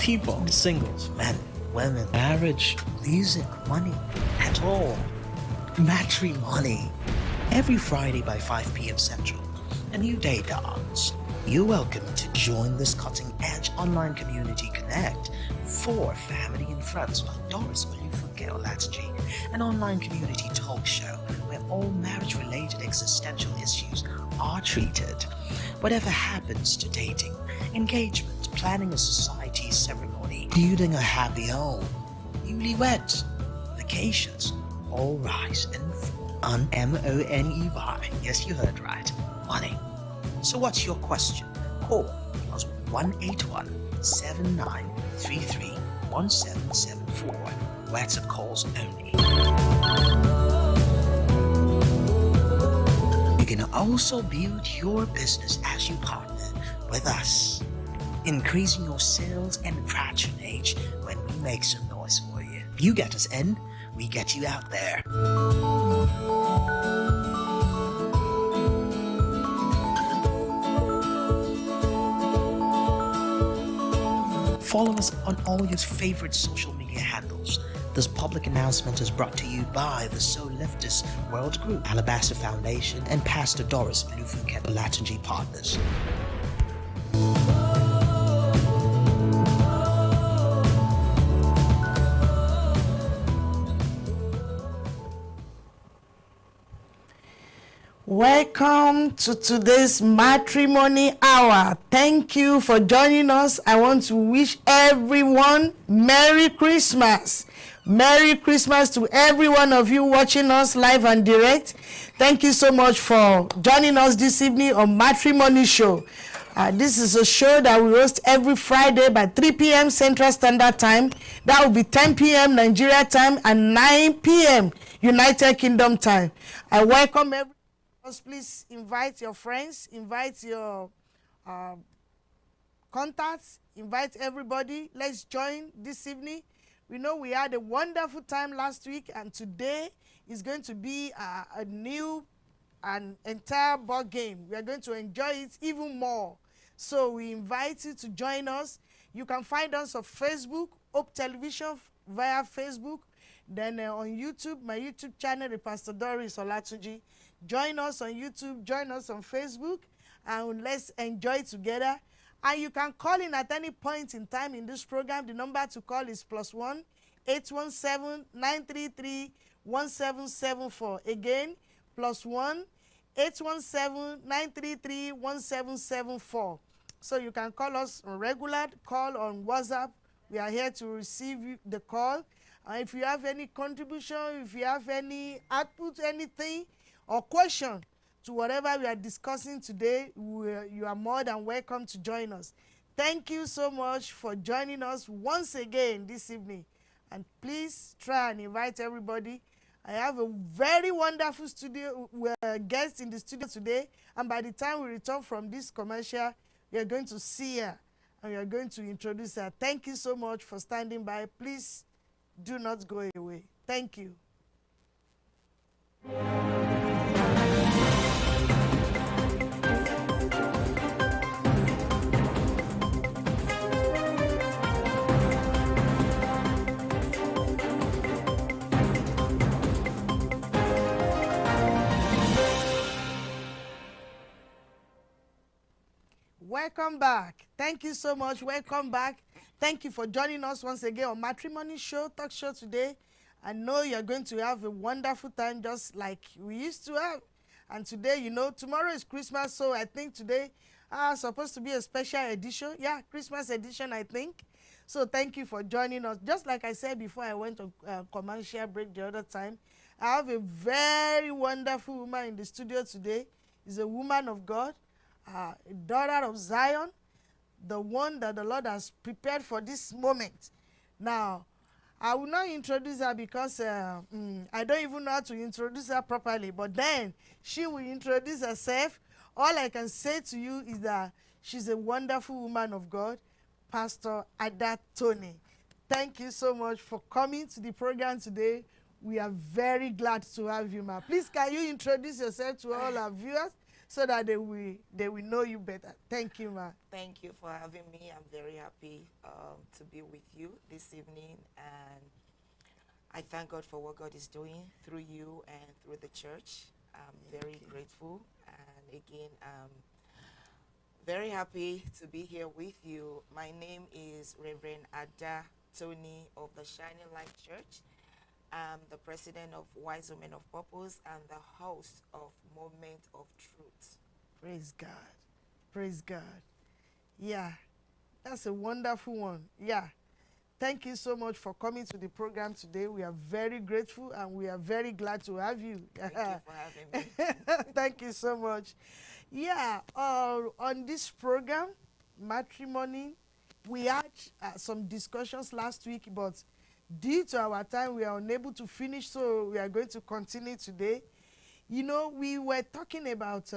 people, singles, men, women, marriage, music, money, at all. Matrimony. Every Friday by 5 p.m. Central, a new day dawns. You're welcome to join this cutting-edge online community connect for family and friends like Doris Olufunke Olatunji, an online community talk show where all marriage-related existential issues are treated. Whatever happens to dating, engagement, planning a society ceremony, building a happy home, newlyweds, vacations, all rise and fall on MONEY. Yes, you heard right. Money. So what's your question? Call +181 7933 1774. WhatsApp calls only. You can also build your business as you partner with us, increasing your sales and patronage when we make some noise for you. You get us in, we get you out there. Follow us on all your favorite social media handles. This public announcement is brought to you by the Soul Lifters World Group, Alabaster Foundation, and Pastor Doris Olufunke Olatunji Partners. Welcome to today's matrimony hour. Thank you for joining us. I want to wish everyone Merry Christmas. Merry Christmas to every one of you watching us live and direct. Thank you so much for joining us this evening on Matrimony Show. This is a show that we host every Friday by 3 p.m. Central Standard Time. That will be 10 p.m. Nigeria time and 9 p.m. United Kingdom time. I welcome everyone. Please invite your friends, invite your contacts, invite everybody. Let's join this evening. We know we had a wonderful time last week, and today is going to be a new and entire ball game. We are going to enjoy it even more. So we invite you to join us. You can find us on Facebook, Hope Television via Facebook. Then on YouTube, my YouTube channel is Pastor Doris Olatunji. Join us on YouTube, join us on Facebook, and let's enjoy together. And you can call in at any point in time in this program. The number to call is +1 817 933 1774. Again, +1 817 933 1774. So you can call us on regular, call on WhatsApp. We are here to receive the call. If you have any contribution, if you have any output, anything, or question to whatever we are discussing today, you are more than welcome to join us. Thank you so much for joining us once again this evening. And please try and invite everybody. I have a very wonderful studio guest in the studio today. And by the time we return from this commercial, we are going to see her and we are going to introduce her. Thank you so much for standing by. Please do not go away. Thank you. Welcome back. Thank you so much. Welcome back. Thank you for joining us once again on Matrimony Show, Talk Show today. I know you're going to have a wonderful time just like we used to have. And today, you know, tomorrow is Christmas, so I think today supposed to be a special edition. Yeah, Christmas edition, I think. So thank you for joining us. Just like I said before I went to commercial break the other time, I have a very wonderful woman in the studio today. She's a woman of God, a daughter of Zion, the one that the Lord has prepared for this moment. Now, I will not introduce her because I don't even know how to introduce her properly, but then she will introduce herself. All I can say to you is that she's a wonderful woman of God, Pastor Ododoeye. Thank you so much for coming to the program today. We are very glad to have you, ma. Please, can you introduce yourself to all our viewers so that they will know you better. Thank you, ma. Thank you for having me. I'm very happy to be with you this evening, and I thank God for what God is doing through you and through the church. I'm very grateful, and again, very happy to be here with you. My name is Reverend Ada Tony of the Shining Light Church. I'm the president of Wise Women of Purpose and the host of Moment of Truth. Praise God. Praise God. Yeah, that's a wonderful one. Yeah. Thank you so much for coming to the program today. We are very grateful and we are very glad to have you. Thank you for having me. Thank you so much. Yeah, on this program, matrimony, we had some discussions last week, but due to our time, we are unable to finish, so we are going to continue today. You know, we were talking about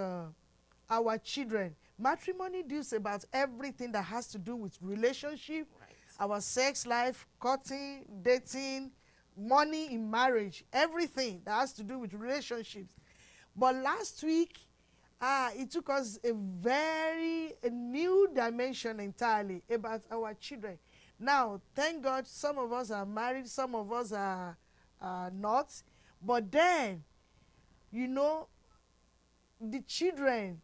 our children. Matrimony deals about everything that has to do with relationship, Right. our sex life, courting, dating, money in marriage, everything that has to do with relationships. But last week, it took us a new dimension entirely about our children. Now, thank God, some of us are married, some of us are not. But then, you know, the children,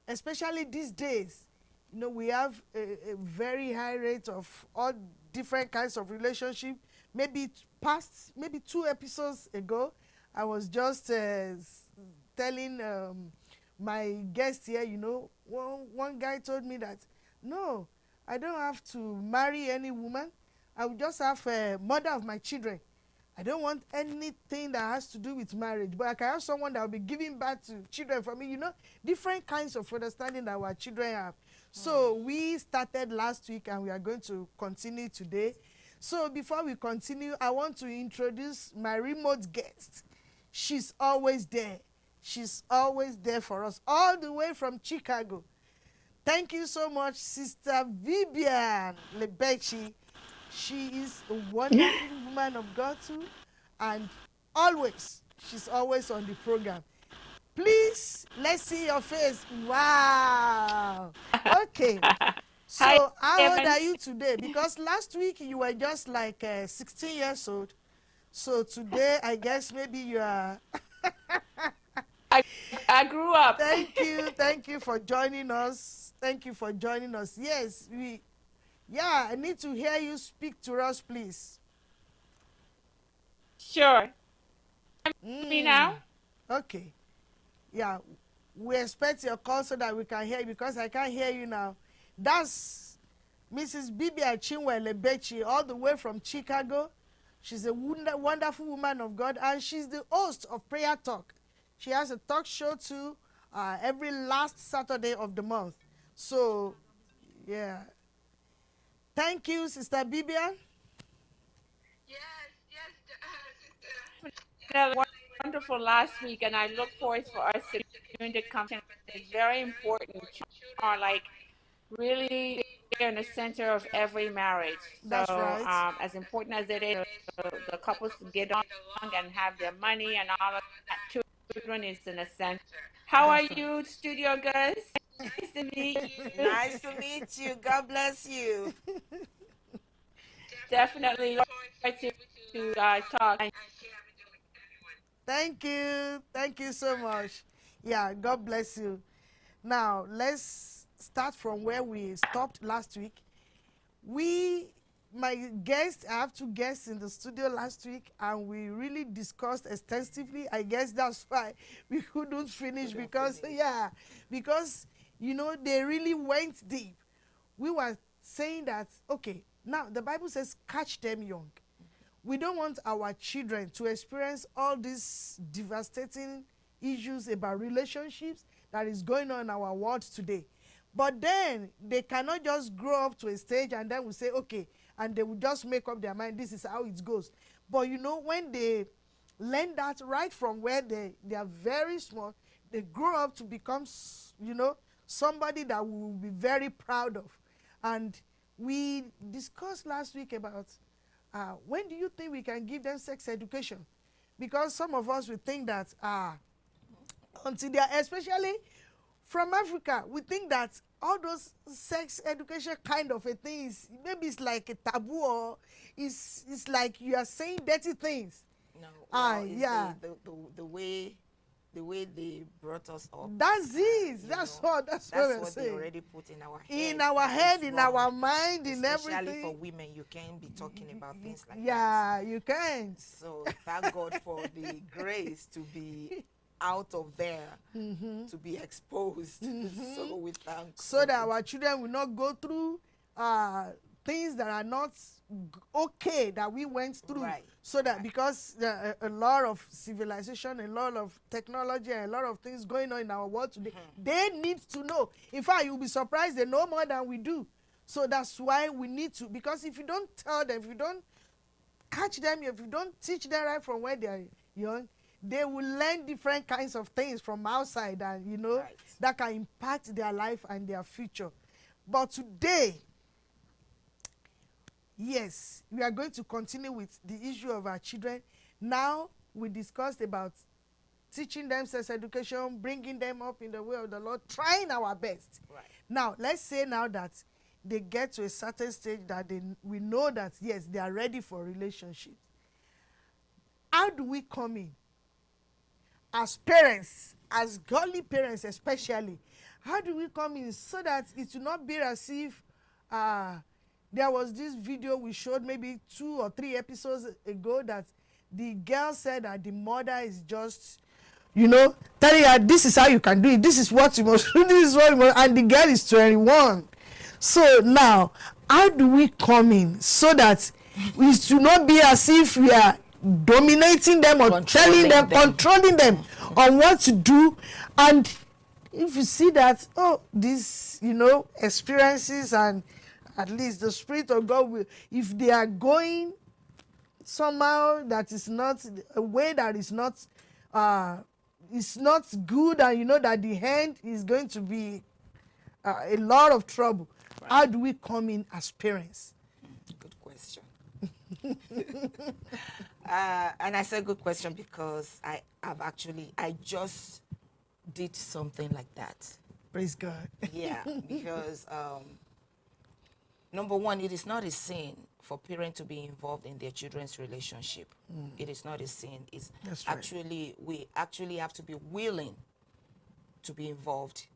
especially these days, you know, we have a very high rate of all different kinds of relationship. Maybe maybe 2 episodes ago, I was just telling my guest here, you know, one guy told me that, no, I don't have to marry any woman. I will just have a mother of my children. I don't want anything that has to do with marriage, but I can have someone that will be giving birth to children for me. You know, different kinds of understanding that our children have. So we started last week and we are going to continue today. So before we continue, I want to introduce my remote guest. She's always there. She's always there for us, all the way from Chicago. Thank you so much, Sister Vivian Lebechi. She is a wonderful woman of God too, and she's always on the program. Please, let's see your face. Wow. Okay. Hi, So how old Evan. are you today? Because last week you were just like 16 years old. So today, I guess maybe you are. I, I grew up. Thank you for joining us. Thank you for joining us. Yes, I need to hear you speak to us, please. Sure. Me now? Okay. Yeah, we expect your call so that we can hear you because I can't hear you now. That's Mrs. Bibia Chinwe Lebechi, all the way from Chicago. She's a wonderful woman of God, and she's the host of Prayer Talk. She has a talk show too every last Saturday of the month. So, yeah. Thank you, Sister Bibian. That was wonderful last week, and I look forward for us to continue the conversation. It's very important. Children are like really they're in the center of every marriage. That's So, right. as important as it is, the couples to get along and have their money and all of that, children is in the center. How are That's right. you, studio girls? Nice to meet you. Nice to meet you. God bless you. Definitely look forward to talk. Thank you. Thank you so much. Yeah, God bless you. Now, let's start from where we stopped last week. My guests, I have 2 guests in the studio last week, and we really discussed extensively. I guess that's why we couldn't finish because, you know, they really went deep. We were saying that, okay, now the Bible says catch them young. We don't want our children to experience all these devastating issues about relationships that is going on in our world today. But then they cannot just grow up to a stage and then we say, okay, and they will just make up their mind, this is how it goes. But you know, when they learn that right from where they are very small, they grow up to become, you know, somebody that we will be very proud of. And we discussed last week about when do you think we can give them sex education? Because some of us will think that until they are, especially from Africa, we think that all those sex education kind of a things, maybe it's like a taboo, or it's like you are saying dirty things. No, well, it's Yeah. the way they brought us up. That's it. That's what That's we're what they saying. already put in our head. In our head, It's in wrong. our mind, in Especially everything. for women, you can't be talking about things like that. Yeah, you can't. So thank God for the grace to be out of there, to be exposed. So we thank So God. that our children will not go through things that are not okay that we went through. Right, So that right. because a lot of civilization, a lot of technology, and a lot of things going on in our world today, they need to know. In fact, you'll be surprised they know more than we do. So that's why we need to, because if you don't tell them, if you don't catch them, if you don't teach them right from when they're young, they will learn different kinds of things from outside, and Right. that can impact their life and their future. But today, yes, we are going to continue with the issue of our children. Now we discussed about teaching them sex education, bringing them up in the way of the Lord, trying our best. Right. Now let's say now that they get to a certain stage that we know that yes, they are ready for relationships. How do we come in as parents, as godly parents especially? How do we come in so that it will not be as if there was this video we showed maybe 2 or 3 episodes ago that the girl said that the mother is just, telling her this is how you can do it, this is what you must do, this is what you must, and the girl is 21. So now, how do we come in so that it should not be as if we are dominating them or controlling them on what to do? And if you see that, these, experiences, and at least the Spirit of God will, if they are going somehow that is not a way that is not good, and that the end is going to be a lot of trouble. Right. How do we come in as parents? Good question. And I said good question because I just did something like that. Praise God. Yeah, because number one, it is not a sin for parents to be involved in their children's relationship. It is not a sin. It's actually, we actually have to be willing to be involved,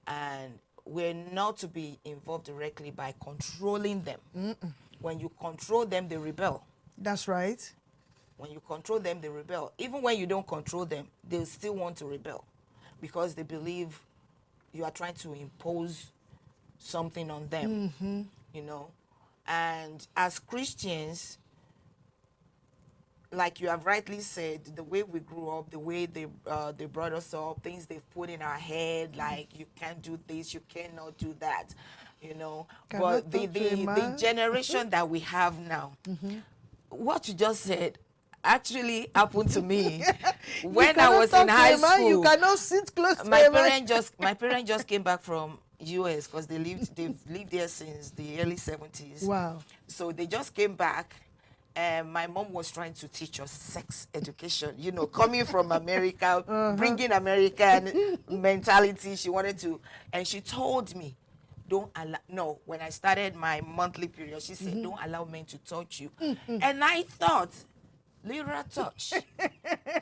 and we're not to be involved directly by controlling them. When you control them, they rebel. That's right. When you control them, they rebel. Even when you don't control them, they still want to rebel because they believe you are trying to impose something on them, And as Christians, like you have rightly said, the way we grew up, the way they brought us up, things they've put in our head, like you can't do this, you cannot do that, But the generation that we have now, what you just said actually happened to me when I was in high school. You cannot sit close to my parents just came back from US because they've lived there since the early 70s. Wow. So they just came back. And my mom was trying to teach us sex education, coming from America, bringing American mentality. She wanted to, and she told me, when I started my monthly period, she said, don't allow men to touch you. And I thought, literal touch.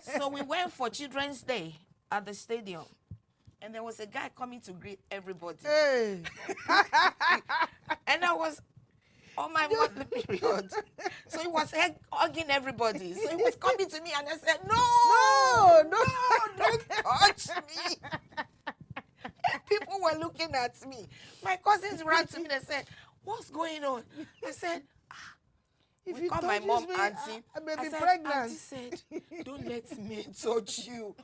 So we went for Children's Day at the stadium. And there was a guy coming to greet everybody. Hey. And I was on my monthly period. So he was hugging everybody. So he was coming to me and I said, no, don't touch me. People were looking at me. My cousins ran to me and said, what's going on? I said, if we you call my mom me, auntie. I may be said, pregnant. Auntie said, don't let me touch you.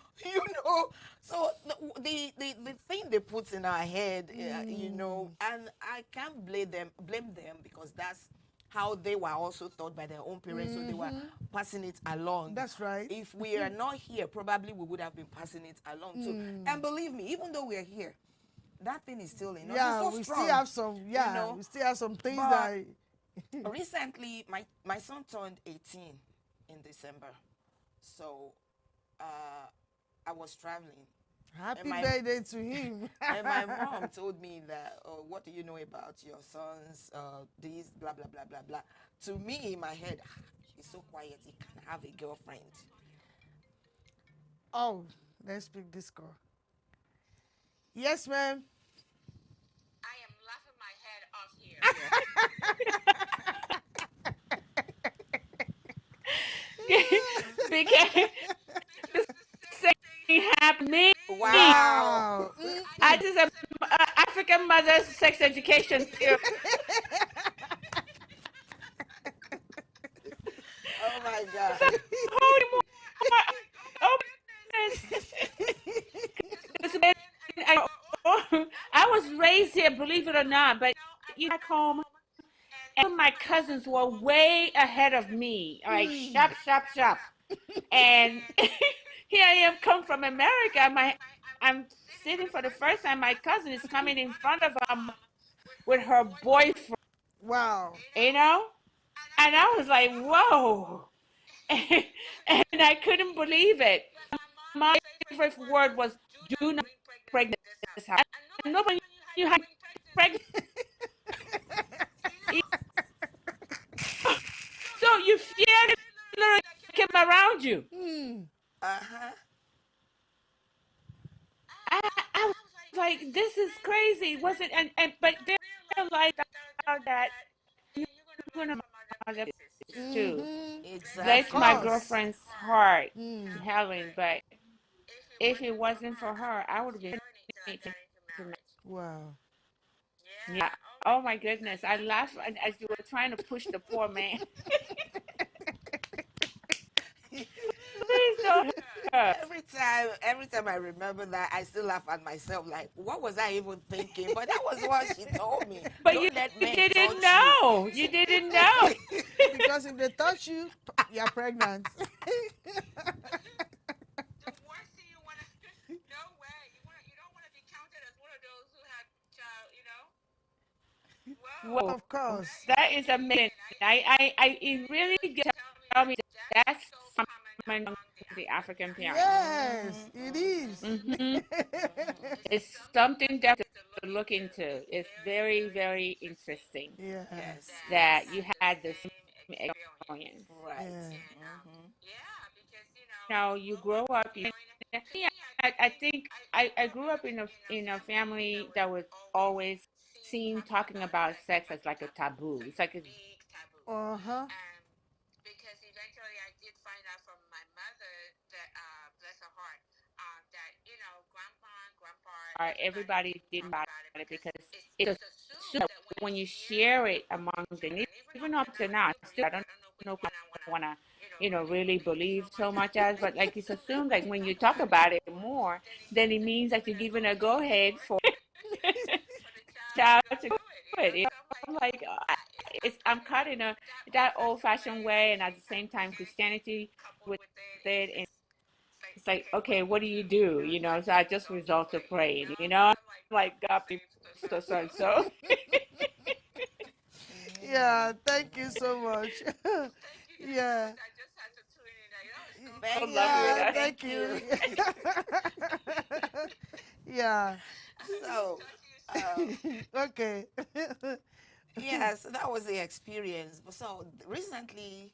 So the thing they put in our head, and I can't blame them because that's how they were also taught by their own parents, so they were passing it along. That's right. If we are not here, probably we would have been passing it along too. And believe me, even though we are here, that thing is still in us. Yeah, it's so we strong, still have some. Yeah, we still have some things that. Recently, my son turned 18 in December, so I was traveling. Happy birthday to him. And my mom told me that, oh, what do you know about your sons? This, blah, blah, blah, blah, blah. To me, in my head, he's so quiet, he can't have a girlfriend. Oh, let's pick this call. Yes, ma'am. I am laughing my head off here. Because the same thing happened to me. Wow. I just have African mother's sex education theory. Oh my God. Oh, I was raised here, believe it or not, but back home, and my cousins were way ahead of me, like shop, shop, shop. And here I am, come from America. I'm sitting for the first time. My cousin is coming in front of her with her boyfriend. Wow. You know, and I was like, whoa, and I couldn't believe it. My favorite word was "do not bring this house." And nobody knew how to pregnant. So you fear the little kid around you. Uh-huh. I was like, this is crazy. Was it? And but they're like that. You're gonna mother too. Bless Exactly. my Of course. girlfriend's heart, Helen. But if it wasn't for her, I would have been married. Wow. Yeah. Oh my goodness. I laughed as you were trying to push the poor man. Please don't hurt her. Every time I remember that, I still laugh at myself. Like, what was I even thinking? But that was what she told me. But Don't let men didn't touch you. know. You didn't know. Because if they touch you, you're pregnant. The worst thing you want to, no way. You don't want to be counted as one of those who had child, Whoa. Of course. That is amazing. It really gets tell me that's common among the African parents. Yes, it is. It's something definitely to look into. It's very, very interesting Yeah. Yes. that you had the same experience. Right. You grow up. I think I grew up in a family that was always seen talking about sex as like a taboo. It's like it's Uh-huh. because eventually I did find out from my mother that, bless her heart, that grandpa and grandpa, everybody didn't about it because it's assumed that when you share it among the even up to now, still I don't know if I want to really believe so much as, but like it's assumed like when you talk about it more, then it means that you're giving a go ahead for child to do it. I'm like, I'm caught in that old fashioned way, and at the same time Christianity with it, and it's like, okay, what do you do? So I just resort to praying. I'm like, God, be so and so. Yeah, thank you so much. Yeah. Thank Yeah, you. thank you. Yeah. So, Okay. yeah, so that was the experience. But so recently,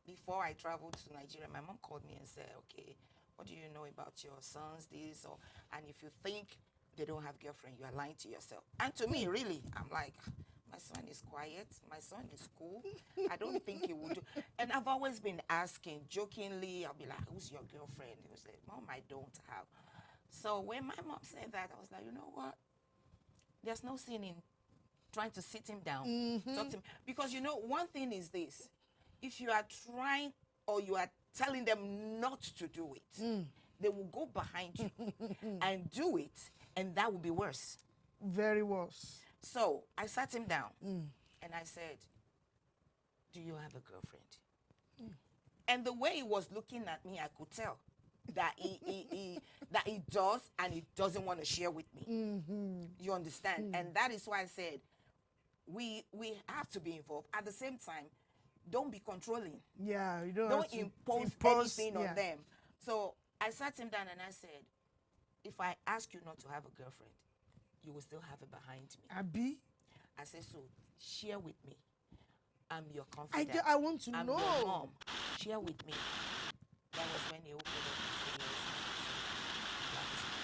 before I traveled to Nigeria, my mom called me and said, okay, what do you know about your sons, this, or, and if you think they don't have girlfriend, you are lying to yourself. And to me, really, I'm like, my son is quiet, my son is cool, I don't think he would do. And I've always been asking, jokingly, I'll be like, who's your girlfriend? He would say, Mom, I don't have. So when my mom said that, I was like, you know what? There's no sin in trying to sit him down, talk to him. Because one thing is this, if you are trying or you are telling them not to do it, they will go behind you and do it, and that will be worse. Very worse. So I sat him down and I said, do you have a girlfriend? And the way he was looking at me, I could tell that he does, and he doesn't want to share with me. You understand? And that is why I said we have to be involved. At the same time, don't be controlling. Yeah, you don't Don't have to impose anything yeah. on them. So I sat him down and I said, if I ask you not to have a girlfriend, you will still have it behind me. Abi? I said, so share with me. I'm your confidant. I want to I'm know. your mom. Share with me. That was when he opened up his ears.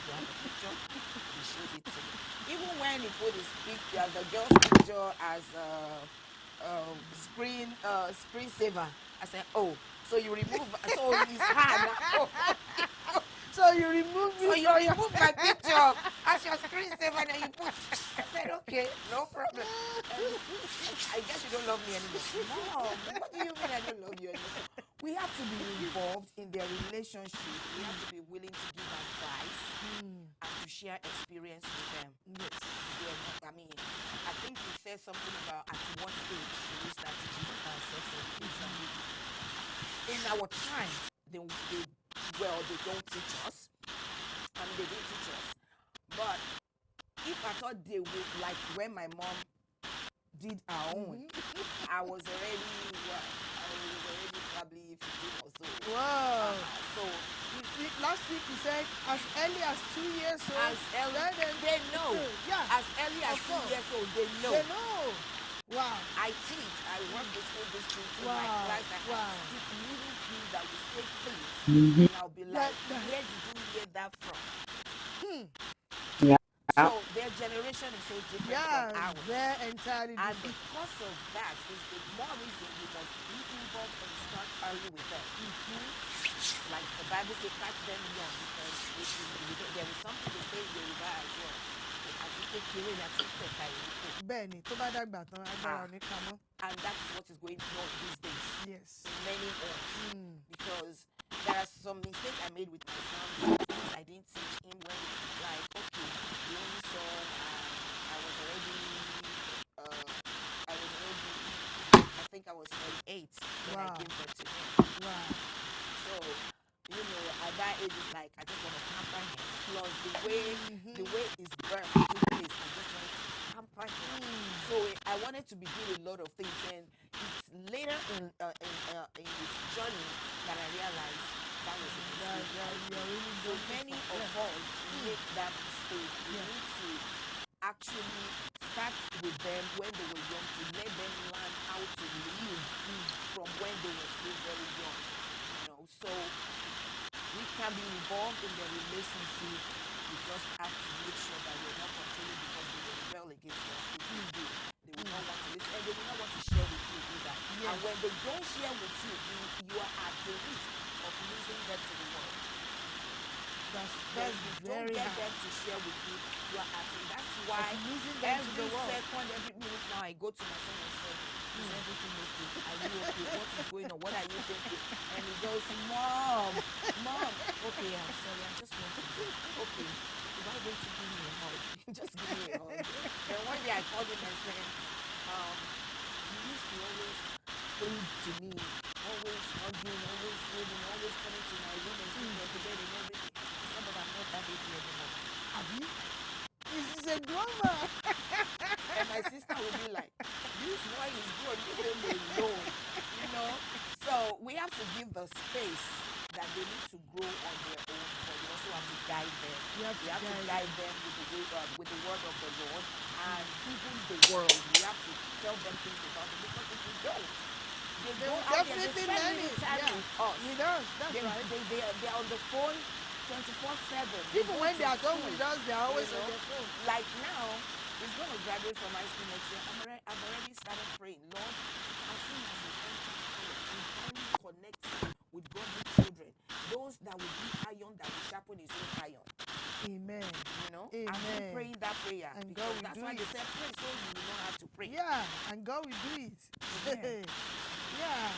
You have a picture? He showed it to me. Even when he put his picture, the girl's picture as screen saver, I said, oh, so you remove, so it's hard now. So you remove me. So you remove my picture as your screensaver and you put. I said, okay, no problem. I guess you don't love me anymore. Mom, what do you mean I don't love you anymore? So we have to be involved in their relationship. We have to be willing to give advice and to share experience with them. Yes. I mean, I think you said something about at what age should we start teaching sex education. In our time, they don't teach us. I mean, they didn't teach us. But if I thought they would, like when my mom did her own, I was already probably 15 or so. Wow. So last week you said as early as 2 years old. As early, they know. Yeah. As early as 2 years old, they know. They know. Wow. I teach. I work with school districts in Wow. my class. I Wow. have little kids that will say things, and I'll be like, where did you hear that from? So their generation is so different from ours. They're entirely And different. because of that is the more reason we must be involved and start early with them. Like the Bible says, catch them young, because there is something they say in Yoruba as well. Bẹ́ẹ̀ni, tó bá dàgbà tán agbára ò ní ká mọ́. And that is what is going on these days. Yes. In many homes. Because there are some mistakes I made with my son. Things I didn't teach him when, like, okay, the only son, I think I was 38 when I gave birth to him. Wow. So, at that age, it's like, I just want to pamper him. Plus, the way his birth took place, I just want to pamper him. So, I wanted to be doing a lot of things. And it's later in his journey that I realized that was a mistake. So, many of us make that mistake. We need to actually start with them when they were young, to let them learn how to live from when they were still very young. So we can be involved in their relationship. We just have to make sure that we're not controlling, because they will rebel against us if we do. They will not want to listen, and they will not want to share with you either. Yes. And when they don't share with you, you are at the risk of losing them to the world. Don't get them to share with you. You are at it. That's why every second, every minute now, I go to my son and say, is everything okay? Are you okay? What is going on? What are you thinking? And he goes, Mom, okay, I'm sorry, I just want to go. Okay, why don't you give me a hug? Just give me a hug. Then one day I called him and said, you used to always plead to me, always hugging, always holding, always coming to my room and sleeping on the bed and everything. He said, but I'm not that baby anymore. Abi? This is a drama. And my sister will be like, this boy is good, leave him alone. So we have to give the space that they need to grow on their own, but we also have to guide them. We have to guide them with the word of the Lord, and even the world. We have to tell them things about it, because if we don't, they go out there, they spend little time with us. With us, that's right. They're on the phone 24/7. Even when they are done with us, they are always on their phone. Like now, he's going to graduate from high school next year. I've already started praying, Lord, as soon as he enters college, divinely connect with godly children, those that will be iron, that will sharpen his own iron. Amen. Amen. I've been praying that prayer, and God will that's do why it. They say pray so you will know how to pray. Yeah, and God will do it. Yeah.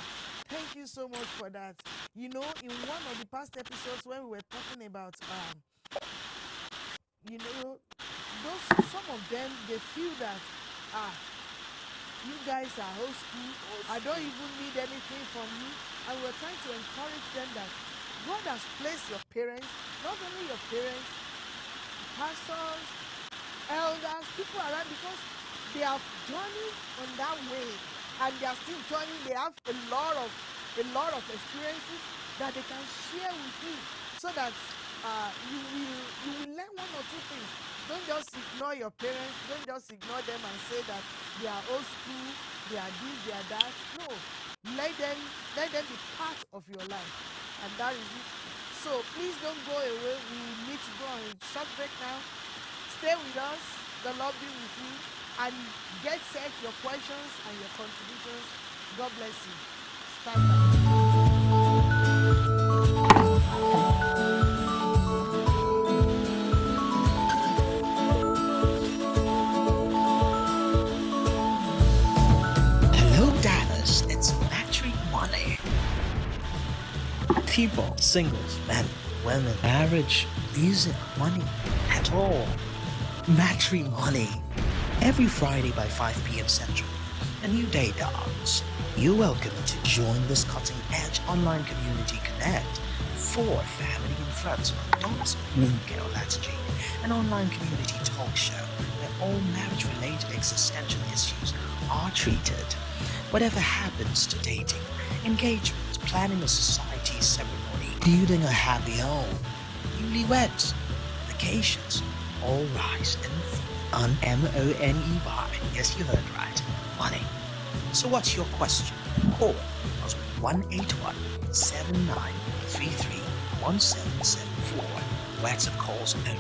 Thank you so much for that. In one of the past episodes when we were talking about some of them, they feel that you guys are old school. I don't even need anything from you. And we're trying to encourage them that God has placed your parents, not only your parents, pastors, elders, people around, because they have journeyed on that way, and they are still journeying. They have a lot of experiences that they can share with you, so that you will learn one or two things. Don't just ignore your parents. Don't just ignore them and say that they are old school, they are this, they are that. No, let them be part of your life, and that is it. So please don't go away. We need to go on a short break now. Stay with us. The Lord be with you, and get set your questions and your contributions. God bless you. Stand by. Hello, Dallas. It's matrimony. People, singles, men, women, marriage, music, money, at all. Matrimony. Every Friday by 5 p.m. Central, a new day dawns. You're welcome to join this cutting-edge online community connect for family and friends with Doris Olufunke Olatunji, an online community talk show where all marriage-related existential issues are treated. Whatever happens to dating, engagement, planning a society ceremony, building a happy home, newlyweds, vacations, all rise and fall on M-O-N-E-Y. Yes, you heard right. Money. So what's your question? Call us 181-7933-1774. WhatsApp calls only.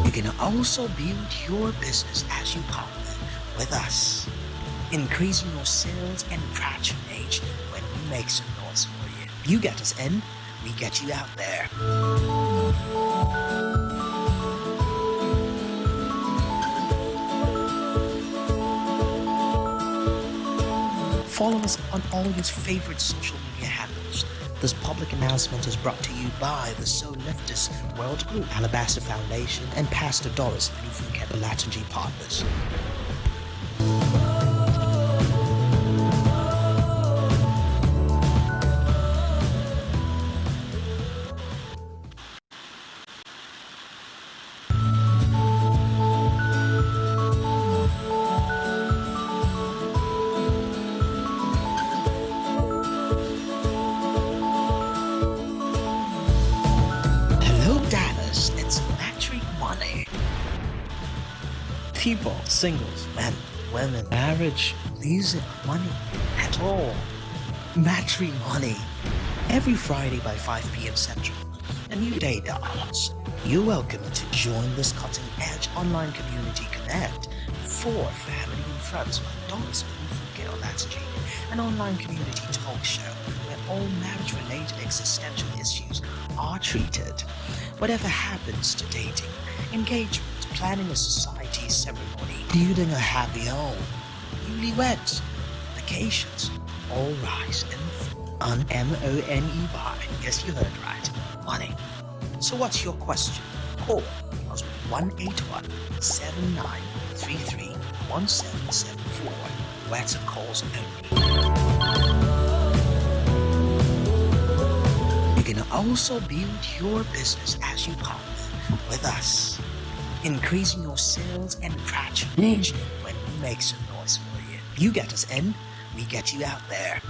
You can also build your business as you partner with us, increasing your sales and patronage when we make some noise for you. You get us in, we get you out there. Follow us on all your favorite social media handles. This public announcement is brought to you by the So Leftist World Group, Alabaster Foundation, and Pastor Doris Olufunke Olatunji Partners. People, singles, men, women, marriage, music, money, at all. Matrimony. Every Friday by 5 p.m. Central, a new day dawns. You're welcome to join this cutting-edge online community connect for family and friends with Doris Olufunke Olatunji, an online community talk show where all marriage-related existential issues are treated. Whatever happens to dating, engagement, planning a society ceremony, building a happy home, newlyweds, vacations, all rise and fall on M-O-N-E-Y. Yes, you heard right. Money. So what's your question? Call us 181-7933-1774. WhatsApp calls only. You can also build your business as you partner with us, increasing your sales and patronage when we make some noise for you. You get us in, we get you out there.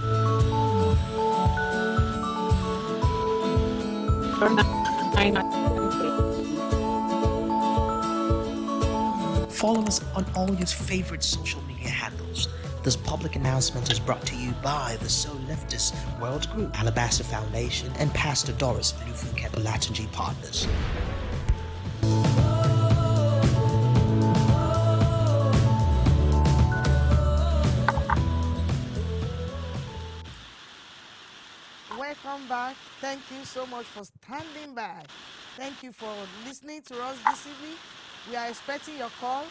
Follow us on all your favorite social media handles. This public announcement is brought to you by the So Leftist World Group, Alabaster Foundation, and Pastor Doris Olufunke Olatunji Partners. Welcome back. Thank you so much for standing by. Thank you for listening to us this evening. We are expecting your call.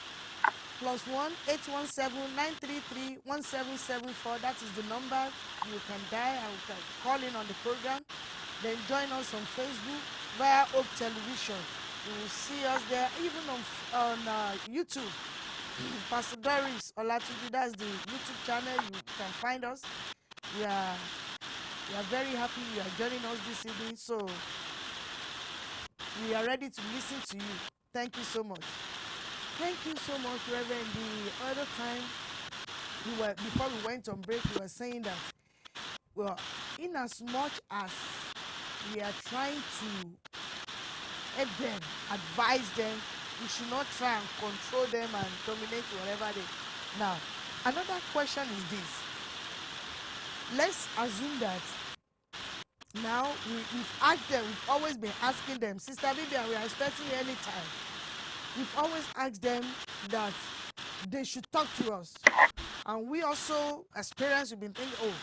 +1 817-933-1774. That is the number you can dial and can call in on the program. Then join us on Facebook via Hope Television. You will see us there, even on YouTube. Pastor Doris Olatunji, that's the YouTube channel. You can find us. We are very happy you are joining us this evening. So we are ready to listen to you. Thank you so much. Thank you so much, Reverend. The other time before we went on break, we were saying that, well, in as much as we are trying to help them, advise them, we should not try and control them and dominate whatever they. Now, another question is this. Let's assume that now we've asked them, we've always been asking them, Sister Vivian, we are expecting you anytime. We've always asked them that they should talk to us. And we also, as parents, we've been thinking, oh,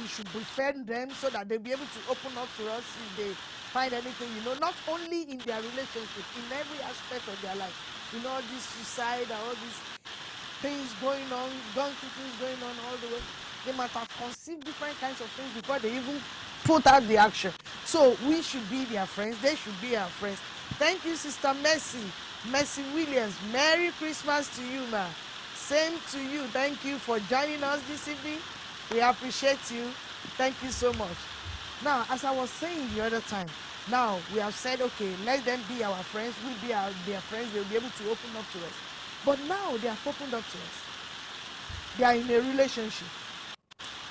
we should befriend them so that they'll be able to open up to us if they find anything, not only in their relationship, in every aspect of their life. All this suicide and all these things going on, gun shootings going on all the way. They must have conceived different kinds of things before they even put out the action. So we should be their friends. They should be our friends. Thank you, Sister Mercy Williams. Merry Christmas to you, ma. Same to you. Thank you for joining us this evening. We appreciate you. Thank you so much. Now, as I was saying the other time, now we have said, okay, let them be our friends. We'll be their friends. They'll be able to open up to us. But now they have opened up to us. They are in a relationship.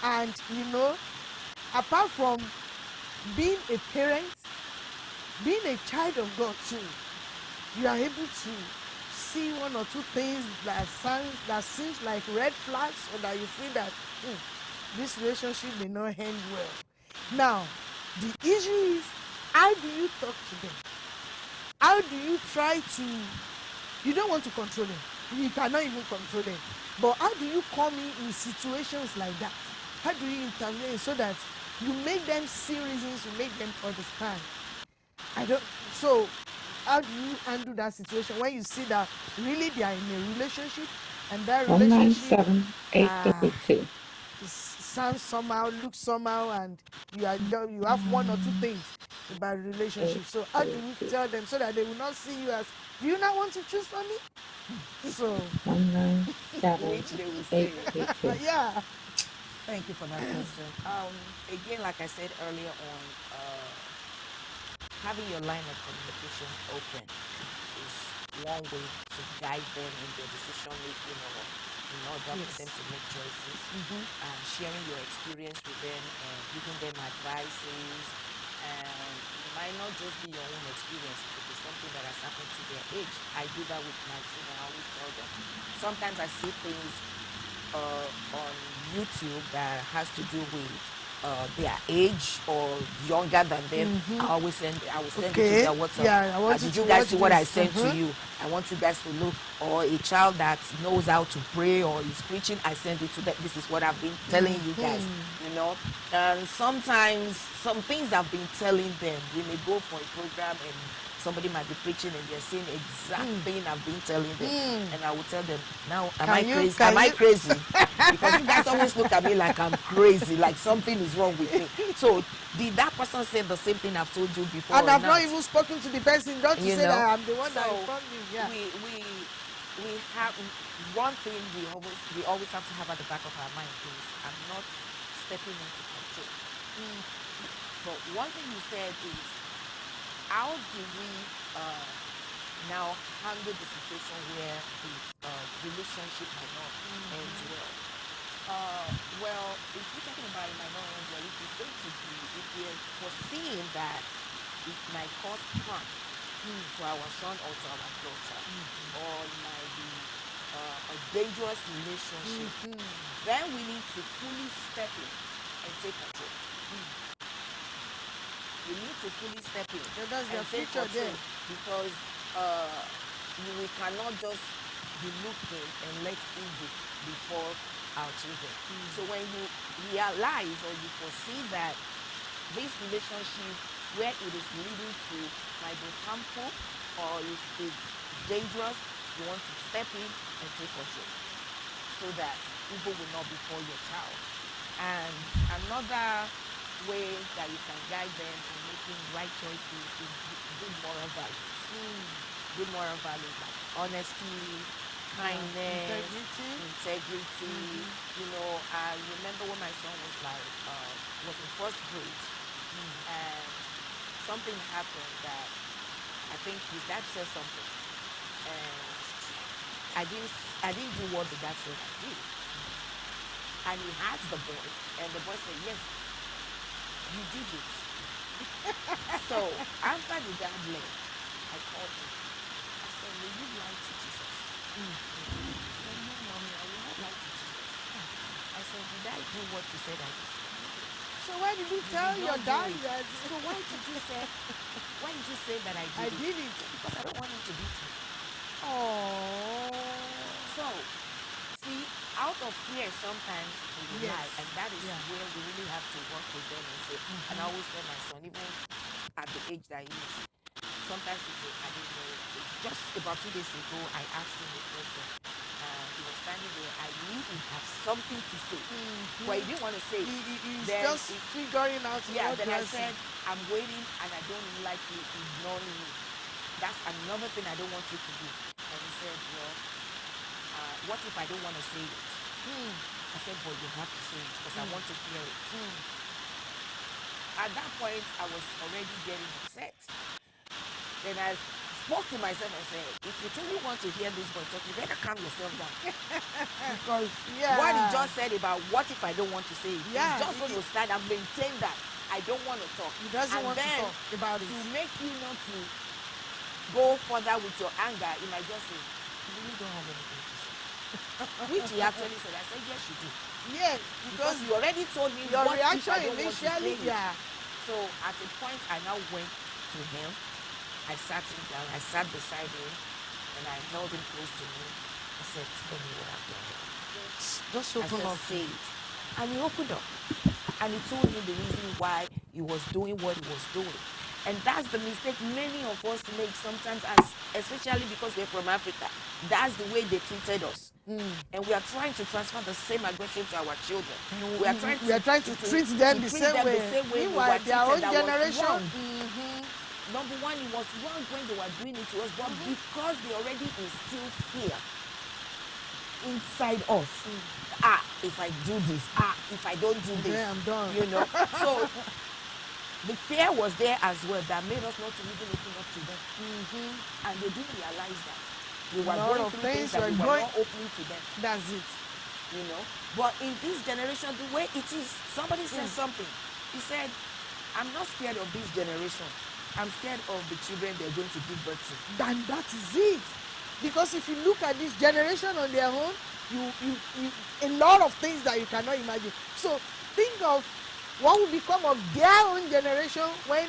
And, apart from being a parent, being a child of God too, you are able to see one or two things that seems like red flags, or that you feel that this relationship may not end well. Now, the issue is, how do you talk to them? How do you try to, you don't want to control them. You cannot even control them. But how do you come in situations like that? How do you intervene so that you make them see reasons, you make them understand? So how do you handle that situation when you see that really they are in a relationship and that relationship 197-832 sounds somehow, looks somehow, and you have one or two things about relationship. So how do you tell them so that they will not see you as, do you not want to choose for me? So 197-832. yeah. Thank you for that question. Again, like I said earlier on, having your line of communication open is one way to guide them in their decision making, or in order for them to make choices. And sharing your experience with them and giving them advices. And it might not just be your own experience, it could be something that has happened to their age. I do that with my children. I always tell them. Sometimes I see things on YouTube that has to do with their age or younger than them. I will send it to their WhatsApp. Yeah, I want Did you you to guys watch see what I this. sent to you? I want you guys to look. Or a child that knows how to pray or is preaching, I send it to them. This is what I've been telling you guys. And sometimes some things I've been telling them, we may go for a program and somebody might be preaching and they're saying exact thing I've been telling them. And I will tell them, now, am I crazy? Am I crazy? Because you guys always look at me like I'm crazy, like something is wrong with me. So did that person say the same thing I've told you before? And I've not even spoken to the person, not to say that I'm the one that informed you. Yeah. We have one thing we always have to have at the back of our mind is, I'm not stepping into control. But one thing you said is, how do we now handle the situation where the relationship might not end well? Well, if you're talking about it might not end well, if it's going to be, if we're foreseeing that it might cause harm to our son or to our daughter, or it might be a dangerous relationship, then we need to fully step in and take control. We need to fully step in That's and the take future control, there. because we cannot just be looking and let evil before our children. So when you realize or you foresee that this relationship where it is leading to might be harmful or is dangerous, you want to step in and take control so that evil will not befall your child. And another way that you can guide them in making right choices is good moral values. Good moral values like honesty, kindness, integrity. I remember when my son was in first grade, and something happened that I think his dad said something, and I didn't do what the dad said I did. And he asked the boy, and the boy said, yes, you did it. So after the dad left, I called him. I said, will you lie to Jesus? He said, no, mommy, I will not lie to Jesus. I said, did I do what you said I did? So why did you You tell did your not do dad it. that? So why did you say that I I did it? did it. Because I don't want him to beat me. Oh. So, see, out of fear sometimes we will Yes. lie, and that is Yeah. where we really have to work with them and say, and I always tell my son, even at the age that he is, sometimes he say, I don't know. Just about 2 days ago, I asked him a question. He was standing there. I knew he had something to say, but he didn't want to say it. He's Then just figuring out yeah, what then to I answer. said, I'm waiting and I don't like you ignoring me. That's another thing I don't want you to do. And he said, well, what if I don't want to say it? I said, but you have to say it because I want to hear it. At that point, I was already getting upset. Then I spoke to myself and said, if you truly want to hear this boy talk, you better calm yourself down. Because what he just said about what if I don't want to say it, he's just going to stand and maintain that I don't want to talk. He doesn't want to talk about it. To make you not to go further with your anger, he might just say, you really don't have anything to say. Which he actually said. I said, yes, you do. Yes, Because you already told me your what reaction if I don't want to say initially, it. yeah. So at a point, I now went to him. I sat him down. I sat beside him, and I held him close to me. I said, tell me what I've done wrong. Just I open said, up. say it. And he opened up. And he told me the reason why he was doing what he was doing. And that's the mistake many of us make sometimes, especially because we're from Africa. That's the way they treated us. And we are trying to transfer the same aggression to our children. We are trying to treat them the same way. Meanwhile, their own generation. Number one, it was wrong when they were doing it to us, but because they already instilled fear inside us. If I do this, if I don't do this, I'm done. you know. So the fear was there as well that made us not to even open up to them. And they didn't realize that. We were going through things that we were not opening to them. That's it. You know. But in this generation, the way it is, somebody said something. He said, I'm not scared of this generation. I'm scared of the children they're going to give birth to. Then that is it. Because if you look at this generation on their own, you a lot of things that you cannot imagine. So think of what will become of their own generation when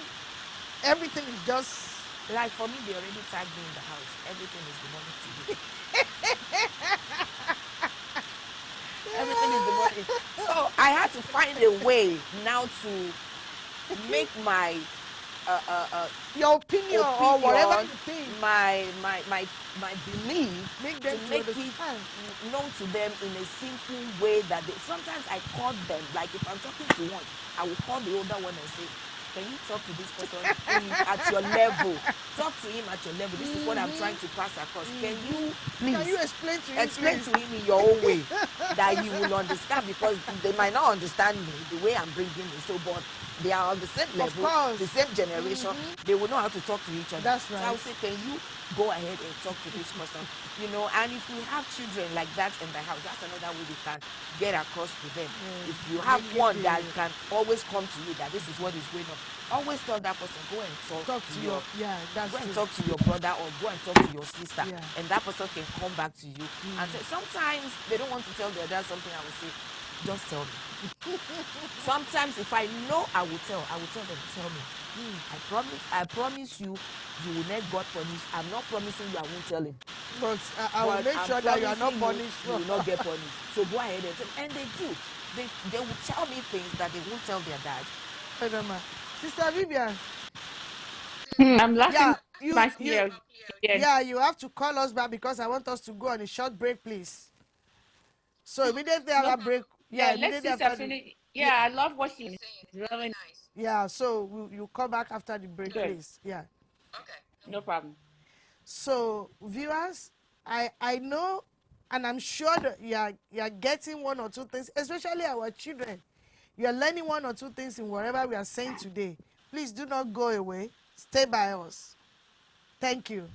everything is just like for me. They already tagged me in the house. Everything is demonic to you. Everything is demonic. So I had to find a way now to make my your opinion or whatever you think, my belief, make them to make it known to them in a simple way that sometimes I call them, like if I'm talking to one, I will call the older one and say, can you talk to this person at your level? Talk to him at your level. This is what I'm trying to pass across. Can you please explain to him in your own way that he will understand, because they might not understand me the way I'm bringing it. So, but they are on the same level, the same generation. They will know how to talk to each other. That's right. So I would say, can you go ahead and talk to this person? You know, and if we have children like that in the house, that's another way we can get across to them. If you have one that can always come to you that this is what is going on, always tell that person, go and talk to your talk to your brother, or go and talk to your sister, and that person can come back to you. And sometimes they don't want to tell their dad something. I will say, just tell me. Sometimes if I know I will tell them, tell me. I promise you, you will not get punished. I'm not promising you I won't tell him. But I will make sure that you are not punished. You will not get punished. So go ahead and tell. And they do. They will tell me things that they won't tell their dad. Sister Vivian. I'm laughing. You have to call us back because I want us to go on a short break, please. So immediately after break, let's just finish. I love what she's saying. It's really nice. Yeah, so you come back after the break, please. Yeah. Okay. No problem. So viewers, I know, and I'm sure that you are getting one or two things, especially our children. You are learning one or two things in whatever we are saying today. Please do not go away. Stay by us. Thank you.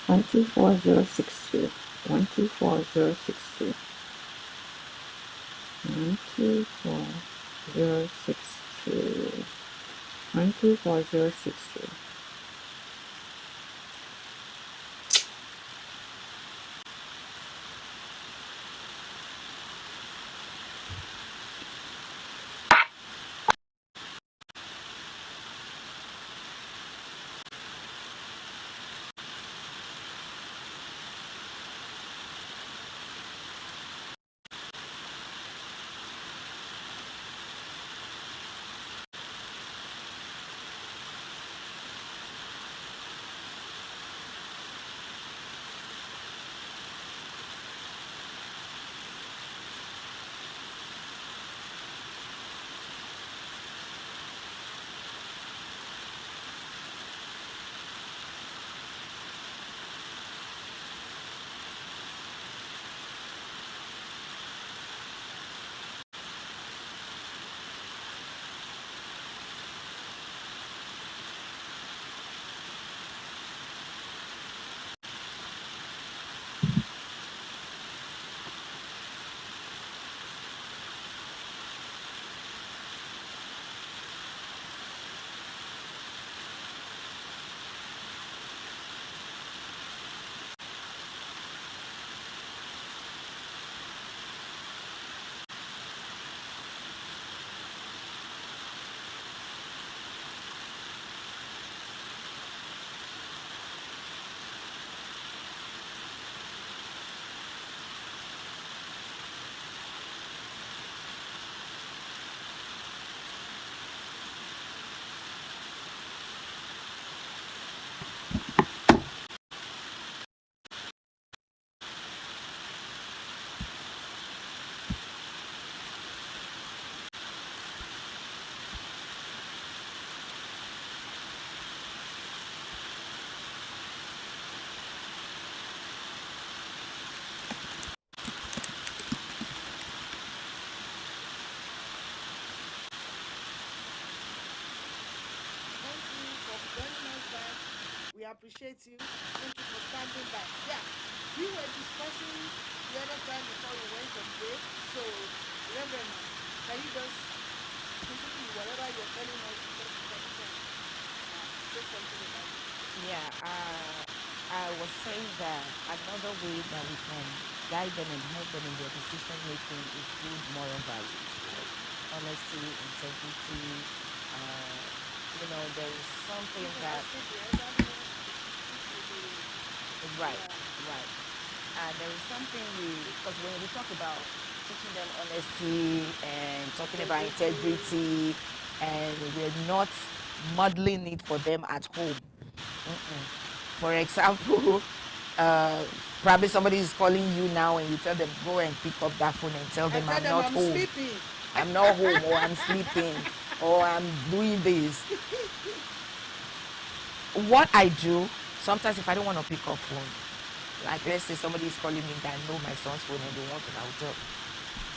124062. 124062. 124062. 124062. Thank you for joining us back. We appreciate you. Thank you for standing by. Yeah, we were discussing the other time before we went on break. So, Reverend, can you just continue whatever you're telling us before Sister Eden say something about it? Yeah, I was saying that another way that we can guide them and help them in their decision making is good moral values like honesty, integrity. There is something Even that asking the elderly ones to speak with the right, yeah. right. And there is something because when we talk about teaching them honesty and talking about integrity, and we're not modeling it for them at home. For example, probably somebody is calling you now and you tell them, go and pick up that phone and tell them I'm not home. Sleeping. I'm not home, or I'm sleeping, or I'm doing this. What I do, sometimes if I don't want to pick up phone, like let's say somebody is calling me that I know my son's phone and they want it, I'll tell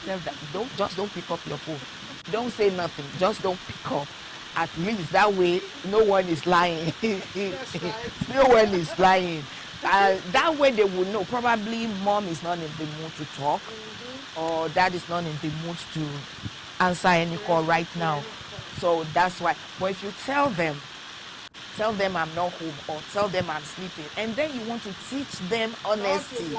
them, don't pick up your phone. Don't say nothing, just don't pick up. At least that way no one is lying. That's right. No one is lying. That way they will know probably mom is not in the mood to talk, or dad is not in the mood to answer any call right now. So that's why. But if you tell them I'm not home, or tell them I'm sleeping, and then you want to teach them honesty,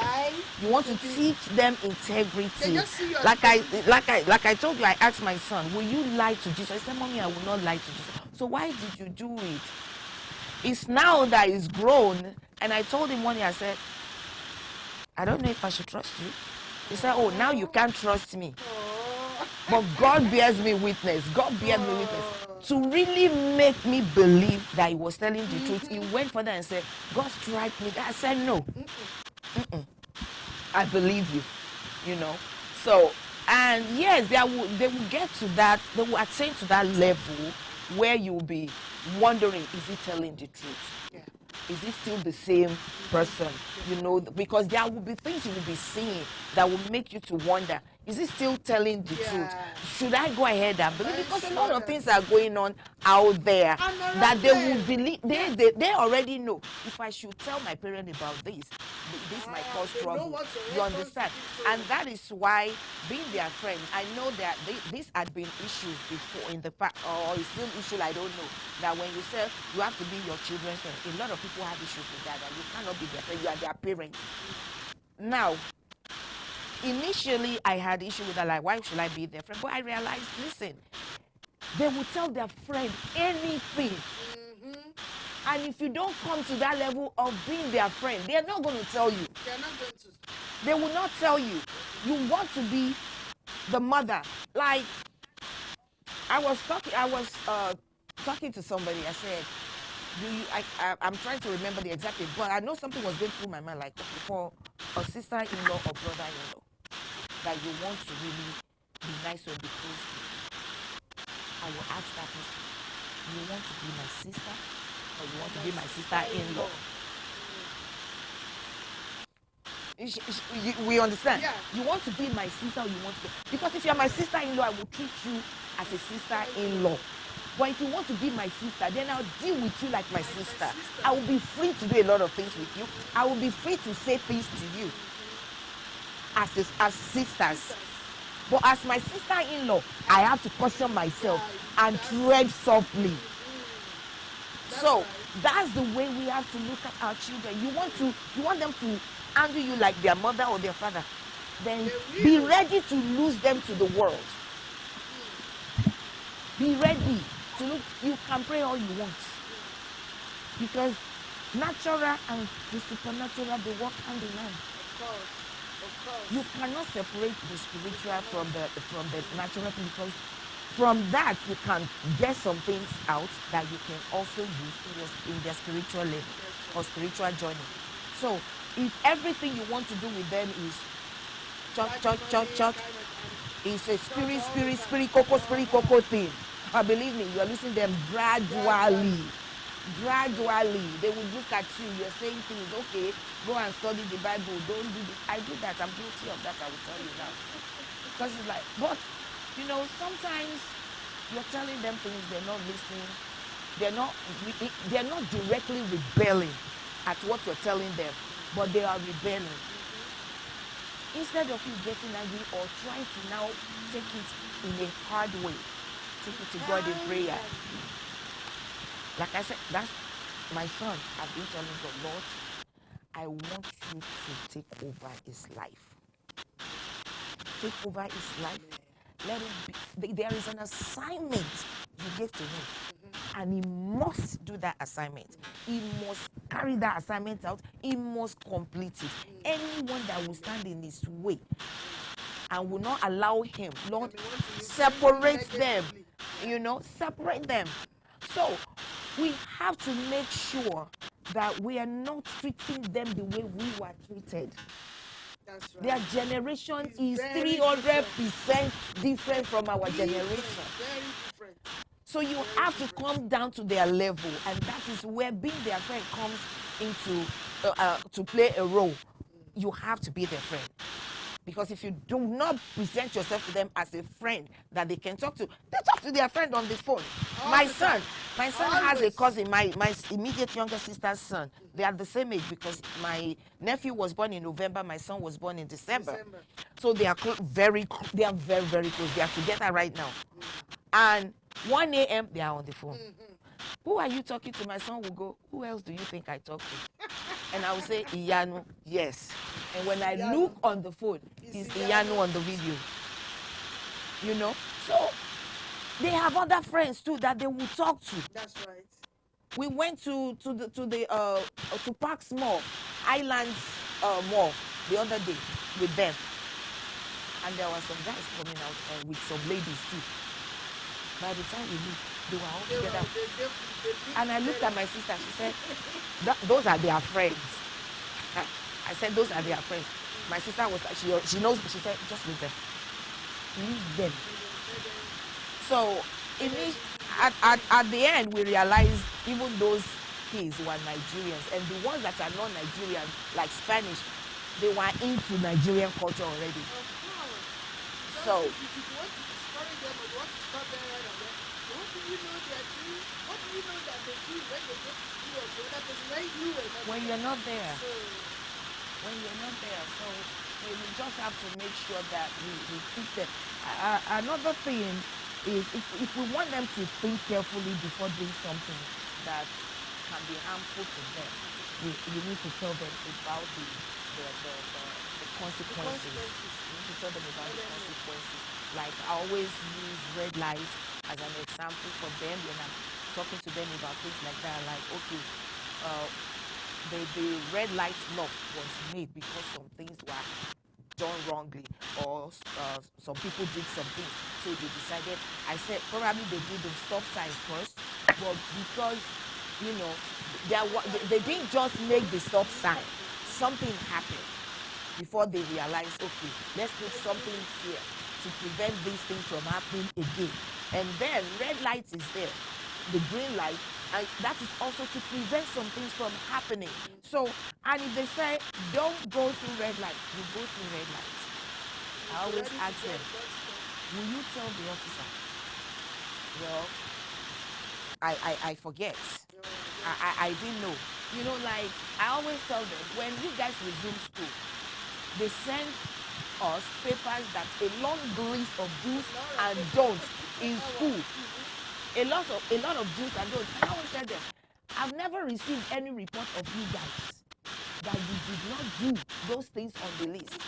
you want to teach them integrity. Like I told you, I asked my son, will you lie to Jesus? I said, mommy, I will not lie to Jesus. So why did you do it? It's now that he's grown, and I told him one day, I said, I don't know if I should trust you. He said, oh, now you can't trust me. But God bears me witness. God bears me witness. To really make me believe that he was telling the truth, he went further and said, God strike me. I said, no. I believe you, So, and yes, they will get to that, they will attain to that level where you'll be wondering, is he telling the truth? Yeah. Is he still the same person? Because there will be things you will be seeing that will make you to wonder, is he still telling the truth? Should I go ahead and believe? Because a lot of things are going on out there And that they there. would believe. They already know. If I should tell my parent about this might cause they know trouble. what your You response understand? will be, so- And that is why being their friend, I know that this had been issues before in the past, or it's still issue, I don't know. That when you say you have to be your children's friend, a lot of people have issues with that, and you cannot be their friend, you are their parent. Now, initially I had issue with that, like, why should I be their friend? But I realized, listen, they will tell their friend anything. And if you don't come to that level of being their friend, they're not going to tell you. They're not going to. They will not tell you. You want to be the mother. Like, I was talking to somebody. I said, I'm trying to remember the exact thing, but I know something was going through my mind, like, for a sister-in-law or brother-in-law that you want to really be nice or be close to. I will ask that person, you want to be my sister or you want to be my sister-in-law? We understand? Yeah. You want to be my sister or you want to be... Because if you're my sister-in-law, I will treat you as a sister-in-law. But if you want to be my sister, then I'll deal with you like my sister. I will be free to do a lot of things with you. I will be free to say things to you as sisters. But as my sister-in-law, I have to caution myself and tread softly. So that's the way we have to look at our children. You want them to handle you like their mother or their father. Then be ready to lose them to the world. Be ready to look. You can pray all you want, because natural and the supernatural, they work hand in hand. Of course. You cannot separate the spiritual from the natural, because from that you can get some things out that you can also use in their spiritual level or spiritual journey. So if everything you want to do with them is church, it's a spirit coco thing, believe me, you are losing them gradually. They will look at you, you're saying things, okay, go and study the Bible, don't do this. I do that, I'm guilty of that, I will tell you now. Because it's like, but sometimes you're telling them things, they're not listening, they're not directly rebelling at what you're telling them, but they are rebelling. Instead of you getting angry or trying to now take it in a hard way, take it to God in prayer. Like I said, that's my son. I've been telling God, Lord, I want you to take over his life. Take over his life. Let him be. There is an assignment you gave to him, and he must do that assignment. He must carry that assignment out. He must complete it. Anyone that will stand in his way and will not allow him, Lord, separate them. Separate them. So we have to make sure that we are not treating them the way we were treated. That's right. Their generation is very 300% different from our generation. Very different. So you have to come down to their level, and that is where being their friend comes into to play a role. You have to be their friend. Because if you do not present yourself to them as a friend that they can talk to, they talk to their friend on the phone. My son has a cousin, my immediate younger sister's son. They are the same age, because my nephew was born in November, my son was born in December. So they are very, very close. They are together right now. And 1 a.m. they are on the phone. Who are you talking to? My son will go, who else do you think I talk to? And I will say, Iyanu, yes. And when I look on the phone, it's Iyanu on the video. So they have other friends too that they will talk to. That's right. We went to Parks Mall, Islands Mall, the other day with them. And there were some guys coming out with some ladies too. By the time we looked, they were all together. And I looked at my sister, she said, those are their friends. I said, those are their friends. My sister was, she knows, she said, just leave them. Leave them. So, at the end, we realized even those kids were Nigerians. And the ones that are not Nigerian, like Spanish, they were into Nigerian culture already. Of course. So, if you want to discourage them or you want to stop them, you want to do you know they are doing? What do you know that they do when they go to school or the other person when you were not When there? you're not there. So When you're not there. So we just have to make sure that we teach them. Another thing is if we want them to think carefully before doing something that can be harmful to them, we need to tell them about the consequences. We need to tell them about the consequences. Like I always use red light as an example for them when I'm talking to them about things like that. Like, okay, the red light law was made because some things were done wrongly, or some people did some things, so they decided. I said probably they did the stop sign first, but because they didn't just make the stop sign, something happened before they realized, okay, let's put something here to prevent these things from happening again. And then red light is there, the green light, and that is also to prevent some things from happening. So, and if they say don't go through red light, you go through red light. I always ask them, will you tell the officer? Well, I forget. I didn't know. Like I always tell them, when you guys resume school, they send us papers that a long list of do's and don'ts in school. A lot of do's and don'ts. And I always tell them, I've never received any report of you guys that you did not do those things on the list.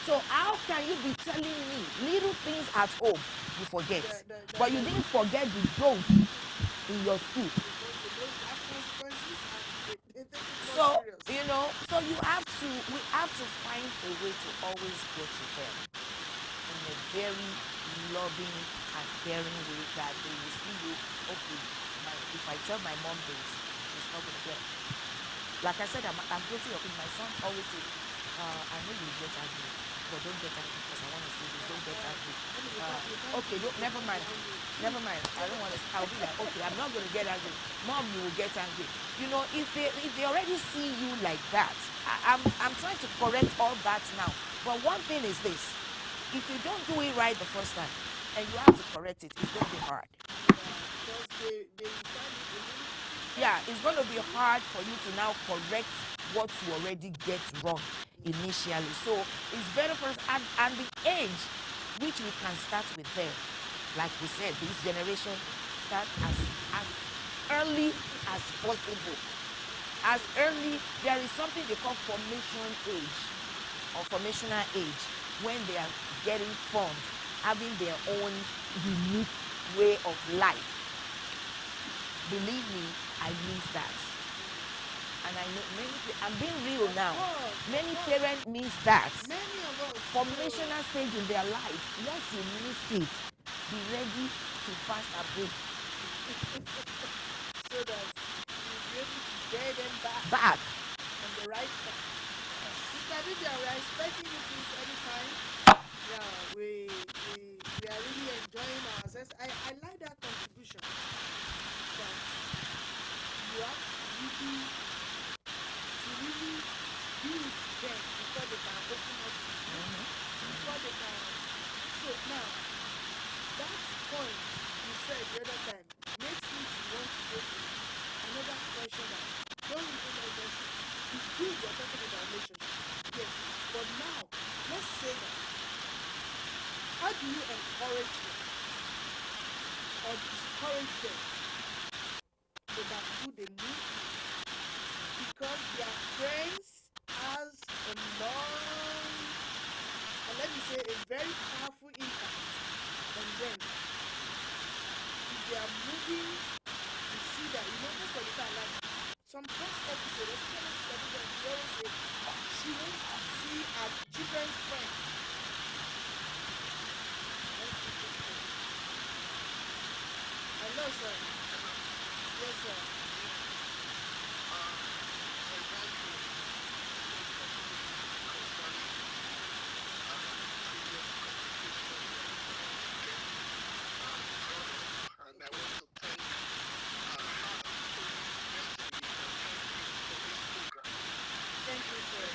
So how can you be telling me little things at home you forget, but you didn't forget the don'ts in your school? So so we have to find a way to always get to them in a very loving and caring way that they will see you. Okay, if I tell my mom this, she's not gonna get it. Like I said, I'm guilty of it. My son always says, I know you get angry, but don't get angry because I want to see this. Don't get angry. Okay, never mind. I don't want to. I'll be like, okay, I'm not going to get angry. Mom, you will get angry. If they already see you like that, I'm trying to correct all that now. But one thing is this: if you don't do it right the first time, and you have to correct it, it's going to be hard. Yeah, it's going to be hard for you to now correct what you already get wrong initially. So it's better for us and the age which we can start with them. Like we said, this generation start as early as possible. As early, there is something they call formation age or formational age, when they are getting formed, having their own unique way of life. Believe me, I miss that. And I know I'm being real now. Many parents miss that. Formational stage in their life. Once you miss it, be ready to fast and pray. So that you'll be able to get them back on the right track. Sister Lydia, we are expecting you please anytime. Yeah, we are really enjoying ourselves. I like that contribution. That you have to really be with them before they can open up to you. Before they can. So now, that point you said the other time makes me to want to go to another question that don't even know this. It's good you're talking about relationship. Yes. But now, let's say that. How do you encourage them or discourage them about who they move to? Because their friends has a long, and let me say a very powerful impact on them. If they are moving, you see that, most of the time, like some post episode, especially we always say she wants to see her children's friends. Hello, sir. Yes, sir. Thank you, sir.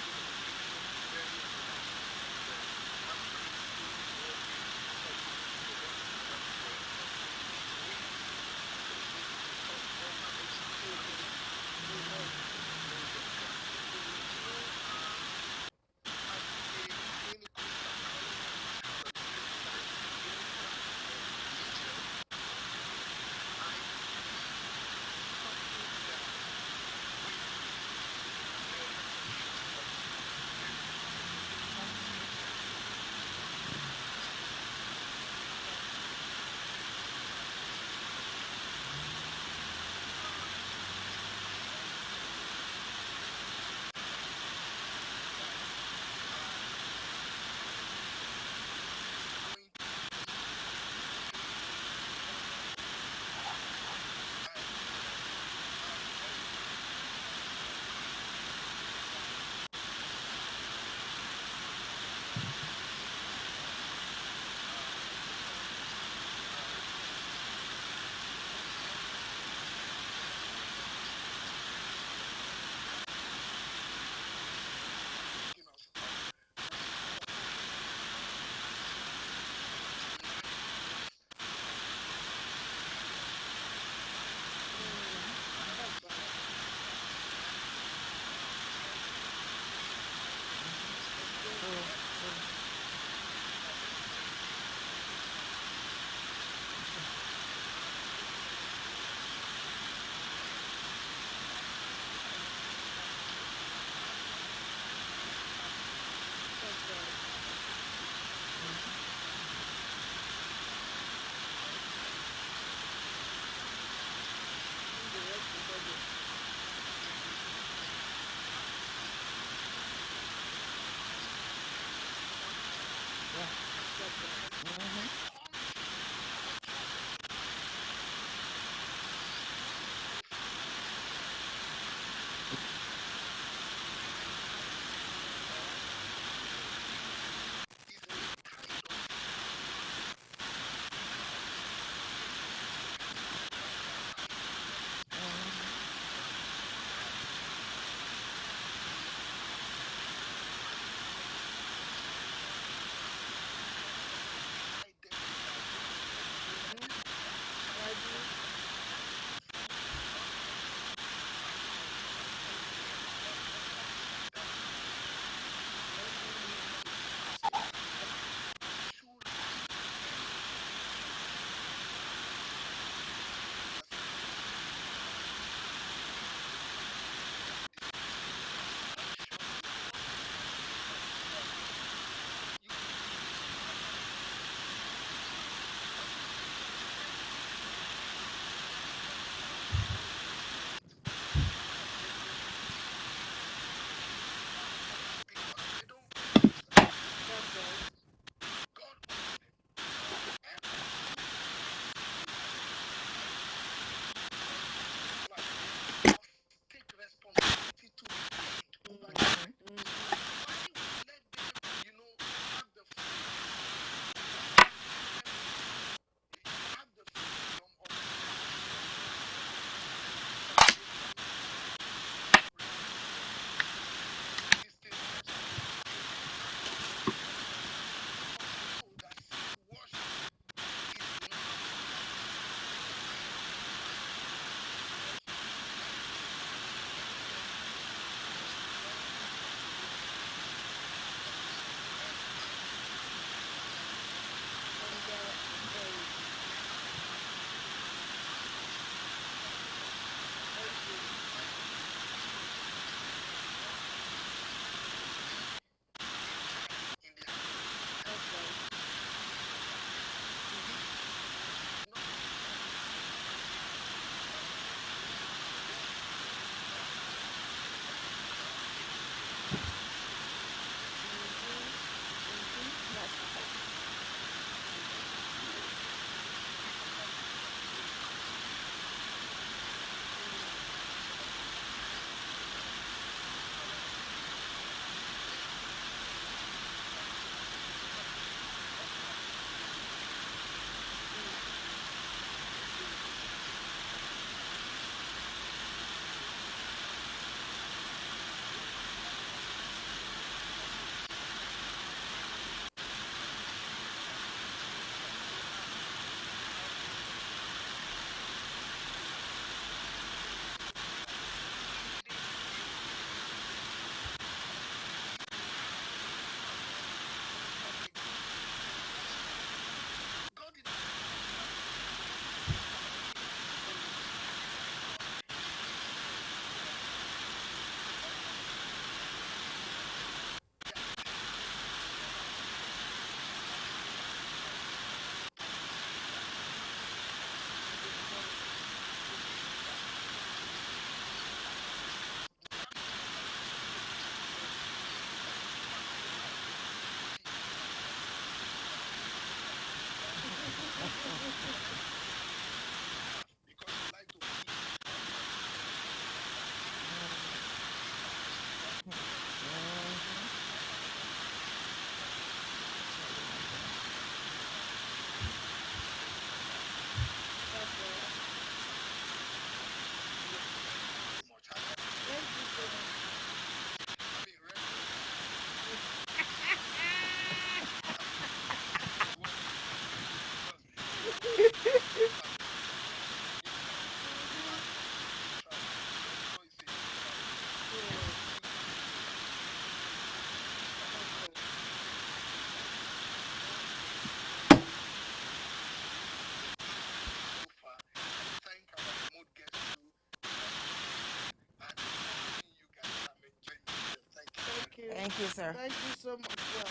you. Thank you, sir. Thank you so much, sir.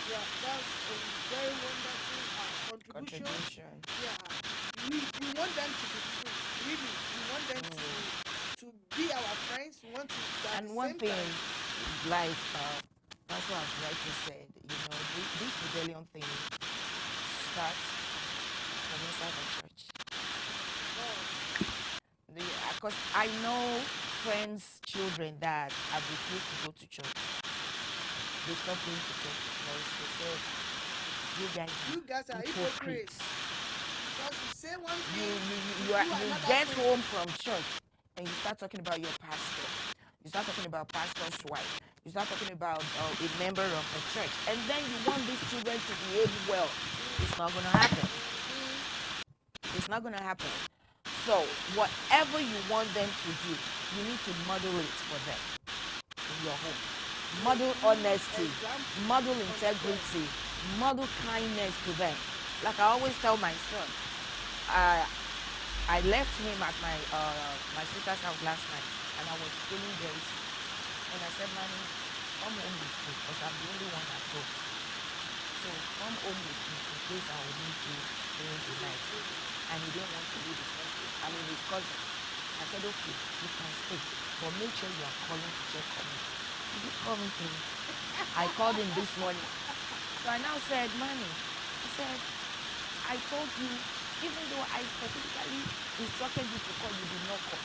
Yeah, that's a very wonderful contribution. Yeah, we want them to be free. Really, we want them to be our friends. We want to. At And the one same thing, time, like Pastor has rightly said, this rebellion thing starts from inside the church. Because I know friends' children that have refused to go to church. They stopped going to church because they said, you guys are hypocrites. Because you say one thing, You get home from church and you start talking about your pastor. You start talking about pastor's wife. You start talking about a member of the church. And then you want these children to behave well. It's not going to happen. It's not going to happen. So whatever you want them to do, you need to model it for them in your home. Model honesty, model integrity, model kindness to them. Like I always tell my son, I left him at my sister's house last night, and I was feeling very sick. And I said, Mommy, come home with me, because I'm the only one at home. So come home with me in case I will need you during the night. And he didn't want to leave his cousin. I said, okay, you can stay, but make sure you are calling to check on me. Did you call me today? I called him this morning. So I now said, Mommy, I said, I told you, even though I specifically instructed you to call, you did not call.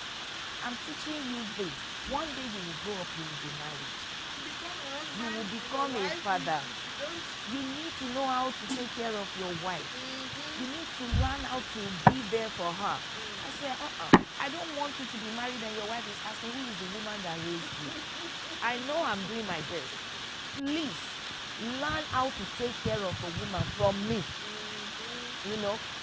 I'm teaching you this. One day you will grow up, you will be married. You will become a father. You need to know how to take care of your wife. You need to learn how to be there for her. I said, I don't want you to be married and your wife is asking, who is the woman that raised you? I know I'm doing my best. Please, learn how to take care of a woman from me.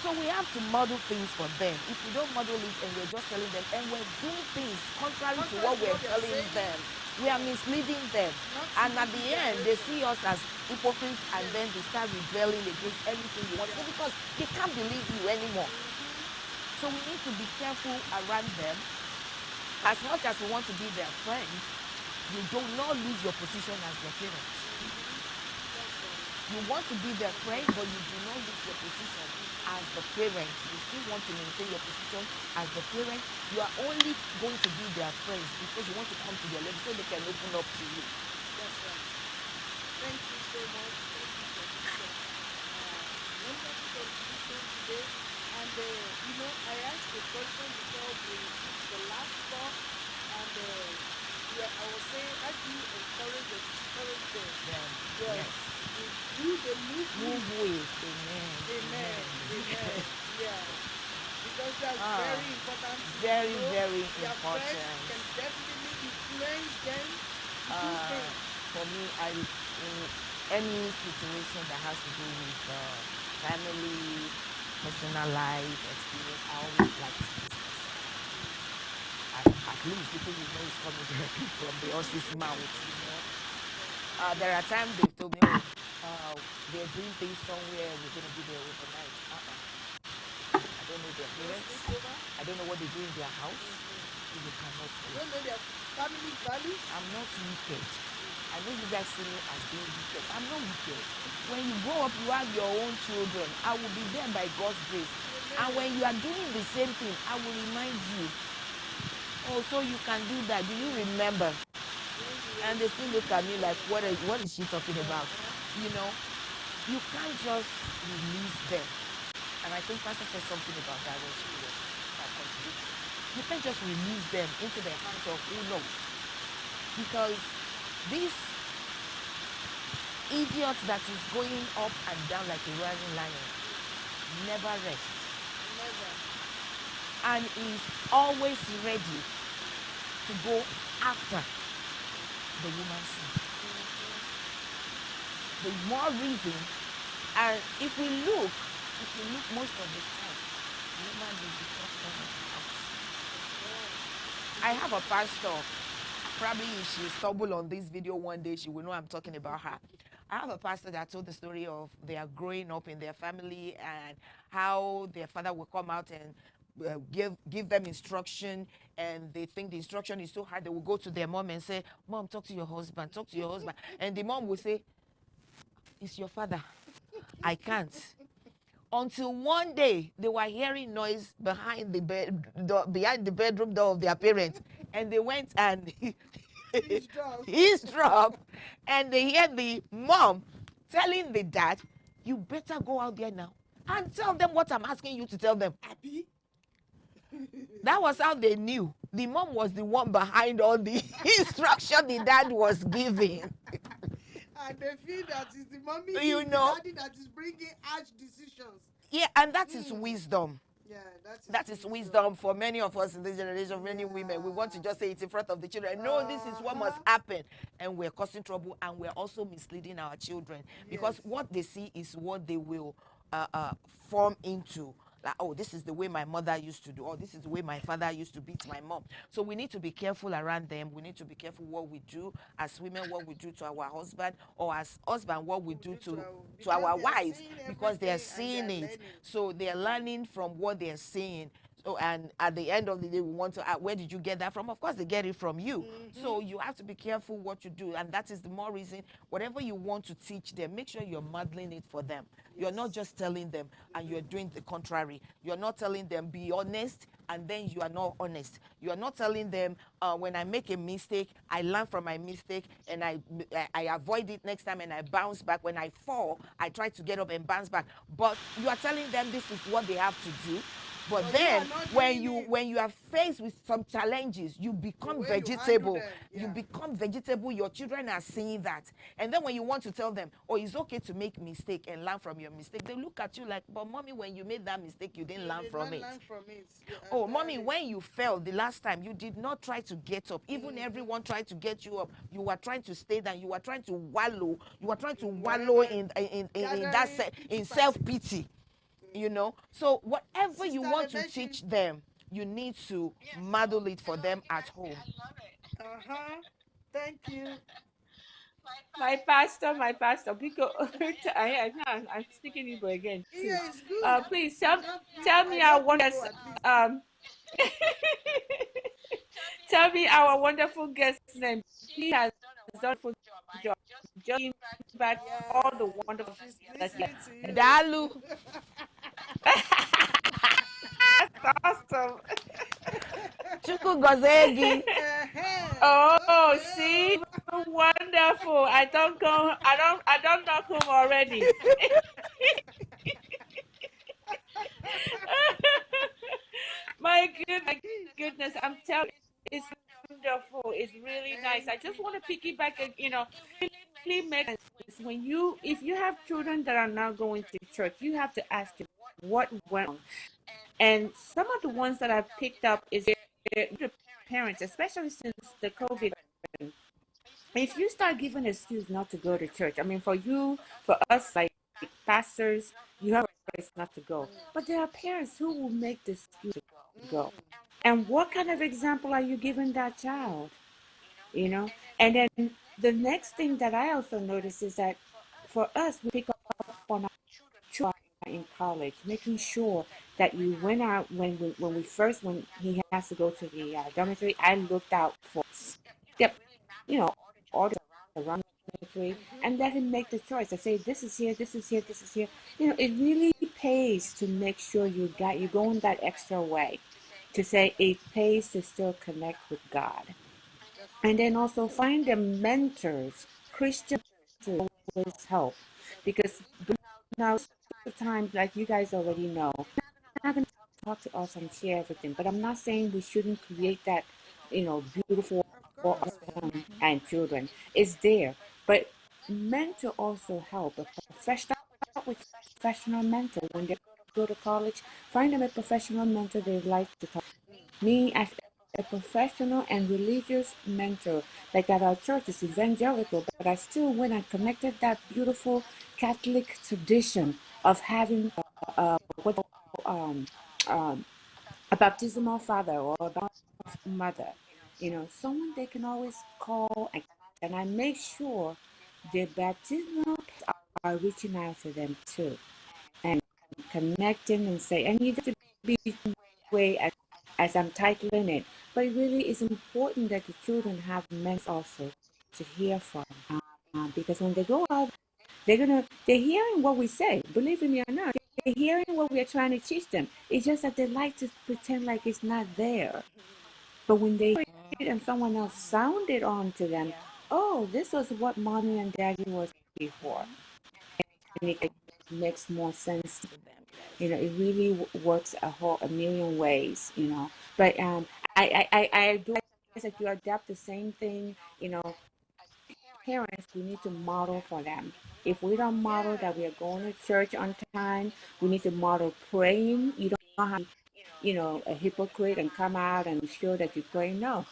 So we have to model things for them. If we don't model it and we're just telling them, and we're doing things contrary to what we're telling them, we are misleading them. And at the end, they see us as hypocrites, and then they start rebelling against anything you want to do because they can't believe you anymore. So we need to be careful around them. As much as we want to be their friends, you do not lose your position as their parents. You want to be their friend, but you do not lose your position as the parent. You still want to maintain your position as the parent. You are only going to be their friends because you want to come to their level so they can open up to you. That's right. Thank you so much. Thank you for this wonderful contribution today. And I asked a question before we received the last call, and I was saying, how do you encourage or discourage them? Yes. Who they move with. Amen. Yeah. Because that's very important. Very, very their important. friends can definitely influence them to do things. For me, in any situation that has to do with family, personal life, experience, I always like to use myself. At least because you know it's coming directly from the horse's mouth. There are times they've told me, they're doing things somewhere, we're going to be there overnight. I don't know their parents. I don't know what they do in their house. So you cannot go. You don't know their family values. I'm not wicked. I know you guys see me as being wicked. I'm not wicked. When you grow up, you have your own children. I will be there by God's grace. And when you are doing the same thing, I will remind you. Oh, so you can do that. Do you remember? And they still look at me like, what is she talking about? You can't just release them. And I think Pastor said something about that when she was contributing. You can't just release them into the hands of who knows. Because this idiot that is going up and down like a roaring lion never rests. And is always ready to go after the woman's sin. The more reason, and if we look most of the time, the woman is the tough one of the house. I have a pastor. Probably if she stumble on this video one day, she will know I'm talking about her. I have a pastor that told the story of their growing up in their family and how their father will come out and give them instruction, and they think the instruction is so hard, they will go to their mom and say, "Mom, talk to your husband, talk to your husband." And the mom will say, "It's your father, I can't." Until one day they were hearing noise behind the behind the bedroom door of their parents, and they went and eavesdrop, and they hear the mom telling the dad, "You better go out there now and tell them what I'm asking you to tell them." That was how they knew the mom was the one behind all the instruction the dad was giving. And they feel that it's the mommy, You know, the daddy that is bringing harsh decisions. yeah, and that is wisdom. Yeah, That is wisdom for many of us in this generation, many women. We want to just say it in front of the children. No, this is what must happen. And we're causing trouble, and we're also misleading our children. Because what they see is what they will form into. Like, oh, this is the way my mother used to do, or this is the way my father used to beat my mom. So we need to be careful around them. We need to be careful what we do as women, what we do to our husband, or as husband, what we do to our wives, because they are seeing it. So they are learning from what they are seeing. So, and at the end of the day, we want to ask, where did you get that from? Of course, they get it from you. So you have to be careful what you do. And that is the more reason, whatever you want to teach them, make sure you're modeling it for them. You're not just telling them and you're doing the contrary. You're not telling them, be honest, and then you are not honest. You are not telling them, when I make a mistake, I learn from my mistake and I avoid it next time and I bounce back. When I fall, I try to get up and bounce back. But you are telling them this is what they have to do. But then when you are faced with some challenges, you become vegetable. You become vegetable. Your children are seeing that. And then when you want to tell them, oh, it's okay to make mistake and learn from your mistake, they look at you like, but mommy, when you made that mistake, you didn't learn from it. Oh, mommy, when you fell the last time, you did not try to get up. Even everyone tried to get you up. You were trying to stay down. You were trying to wallow. You were trying to wallow in self-pity. You know, so whatever you want to teach them, you need to model it for them at home. Thank you. My pastor, because I'm speaking Igbo again too. Yeah, it's good. Please tell me our wonderful tell me our wonderful guest name. He has done a job. Just give back all the wonderful that he has. Dalu. That's awesome. Chuku Gozegi. Oh, see, wonderful. I don't knock home already. My goodness, I'm telling you, it's wonderful. It's really nice. I just want to piggyback, really make sense. If you have children that are now going to church, you have to ask them what went wrong. And some of the ones that I've picked up is the parents, especially since the COVID. If you start giving an excuse not to go to church, I mean, for us, like pastors, you have a choice not to go. But there are parents who will make the excuse to go. And what kind of example are you giving that child? You know? And then the next thing that I also notice is that for us, we pick up on our children in college, making sure that you went out when he has to go to the dormitory. I looked out for orders around the dormitory and let him make the choice. I say, this is here, this is here, this is here. It really pays to make sure you go in that extra way to say it pays to still connect with God. And then also find the mentors, Christian mentors always help, because now sometimes, like you guys already know, I'm not going to talk to us and share everything, but I'm not saying we shouldn't create that, beautiful and children. It's there, but mentor also help. A professional mentor when they go to college, find them a professional mentor they like to talk. Me as a professional and religious mentor, like at our church is evangelical, but I still went and connected that beautiful Catholic tradition of having a baptismal father or a baptismal mother, someone they can always call, and I make sure the baptismal are reaching out to them too and connecting and say, and you have to be way as I'm titling it, but it really is important that the children have mentors also to hear from, because when they go out, they're hearing what we say. Believe me or not, they're hearing what we're trying to teach them. It's just that they like to pretend like it's not there. But when they hear it and someone else sounded on to them, oh, this was what mommy and daddy was before, and it makes more sense to them. It really works a million ways. But I do that you adapt the same thing. Parents, we need to model for them. If we don't model that we are going to church on time, we need to model praying. You don't have to be, a hypocrite and come out and show that you pray. No.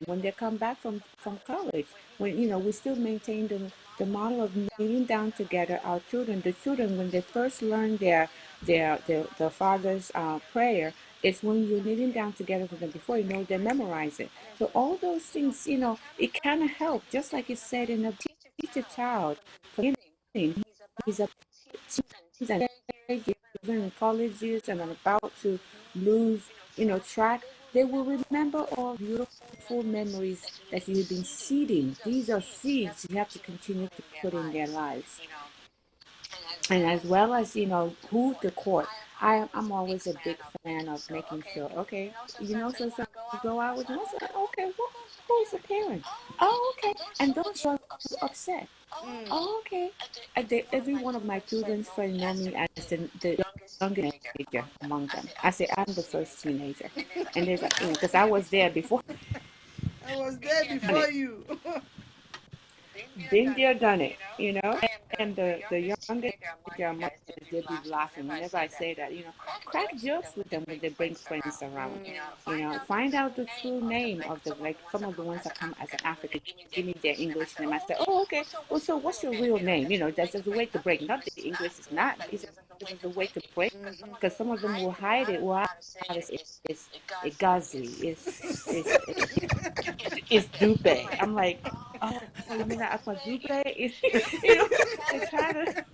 When they come back from college, when we still maintain the model of kneeling down together. The children, when they first learn their father's prayer, it's when you're kneeling down together with them. Before they memorize it. So all those things, it kind of helps. Just like it said in the teach a child from beginning, he's a and even in college years and are about to lose, track. They will remember all beautiful memories that you've been seeding. These are seeds you have to continue to put in their lives. And as well as, who to court. I'm always a big fan of making sure, okay, so you go out with them. I say, okay, who's the parent? Oh, okay. And don't show upset. Oh, okay. Every one of my children's friends know me as the youngest teenager among them. I say I'm the first teenager. And they're like, because I was there before. I was there before you. Been there, done it, And the youngest teenager among them, they be laughing whenever I say that, crack jokes with them when they bring friends around. Find out the true name of like some of the ones that come as an African, give me their English name. I say, oh, okay. Well, so what's your real name? That's just a way to break. Not the English is not. It's just a way to break, because some of them will hide it. Well, it's Igazi. It's Dupe. I'm like, oh, you mean that Aqua Dupe? They try to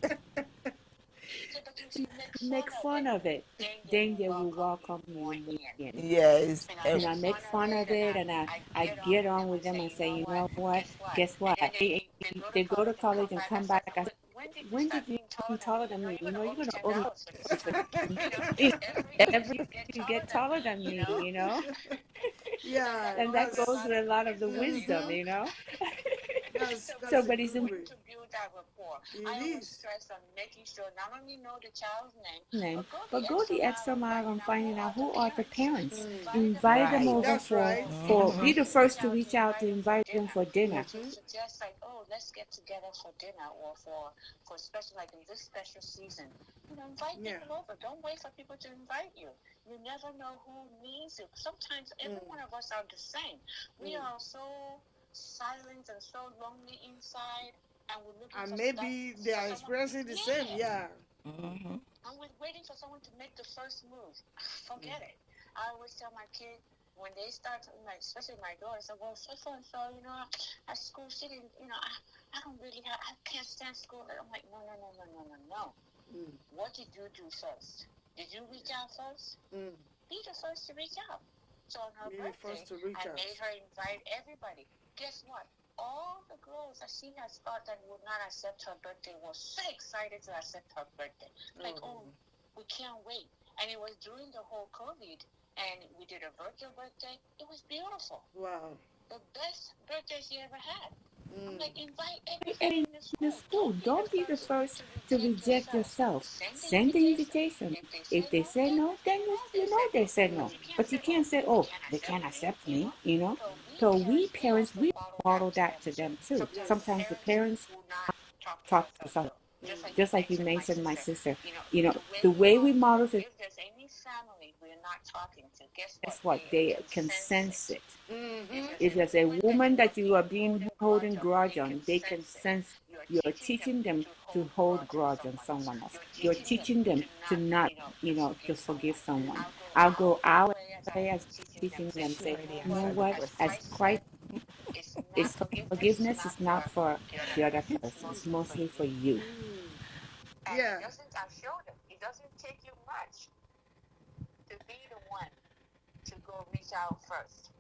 make fun of it. Then they will welcome you in. Yes. And I make fun of it, and I get on with them and say, you know what? Guess what? They go to college and come back. I say, when did you become taller than me? You're going to owe me. Every you get taller than me. Yeah, And that goes with a lot of the wisdom, That's So, a but it's good way. important to build that rapport. It I always is. stress on making sure not only know the child's name, but but go the extra mile on finding out who are the parents. Mm. Invite them Right. over That's right. be the first to reach out to invite them for dinner. To suggest like, oh, let's get together for dinner or for special, like in this special season. Invite people over. Don't wait for people to invite you. You never know who needs you. Sometimes every one of us are the same. We are so silent and so lonely inside, and we're looking And for maybe they are experiencing the same. Yeah. Mm-hmm. and we're waiting for someone to make the first move. Forget it. I always tell my kid when they start, especially my daughter, say, well, so and so, at school, she didn't, I don't really I can't stand school. I'm like, no. What did you do first? Did you reach out first? Be the first to reach out. So on her birthday, I made her invite everybody. Guess what? All the girls that she has thought that would not accept her birthday were so excited to accept her birthday. Like, oh, we can't wait. And it was during the whole COVID, and we did a virtual birthday. It was beautiful. Wow. The best birthday she ever had. I'm like, invite In everybody in the the school, school. don't be the first to reject yourself. Send the invitation. If they say no, then you know they said no. But you can't say, oh, they can't accept me. So we parents, we model that to them too. Sometimes the parents talk to some, just like you mentioned my sister. The way we model it, If there's any family we're not talking to, guess guess what? They can sense it. If there's a If woman that you are being holding grudge on, they can sense you're teaching them to hold grudge on someone else. You're teaching them to not, to forgive someone. I'll go our way as teaching them, say, you know what, as Christ is forgiveness is not for the other person, it's mostly for you. And Yeah. I showed them, it doesn't take you much to be the one out first.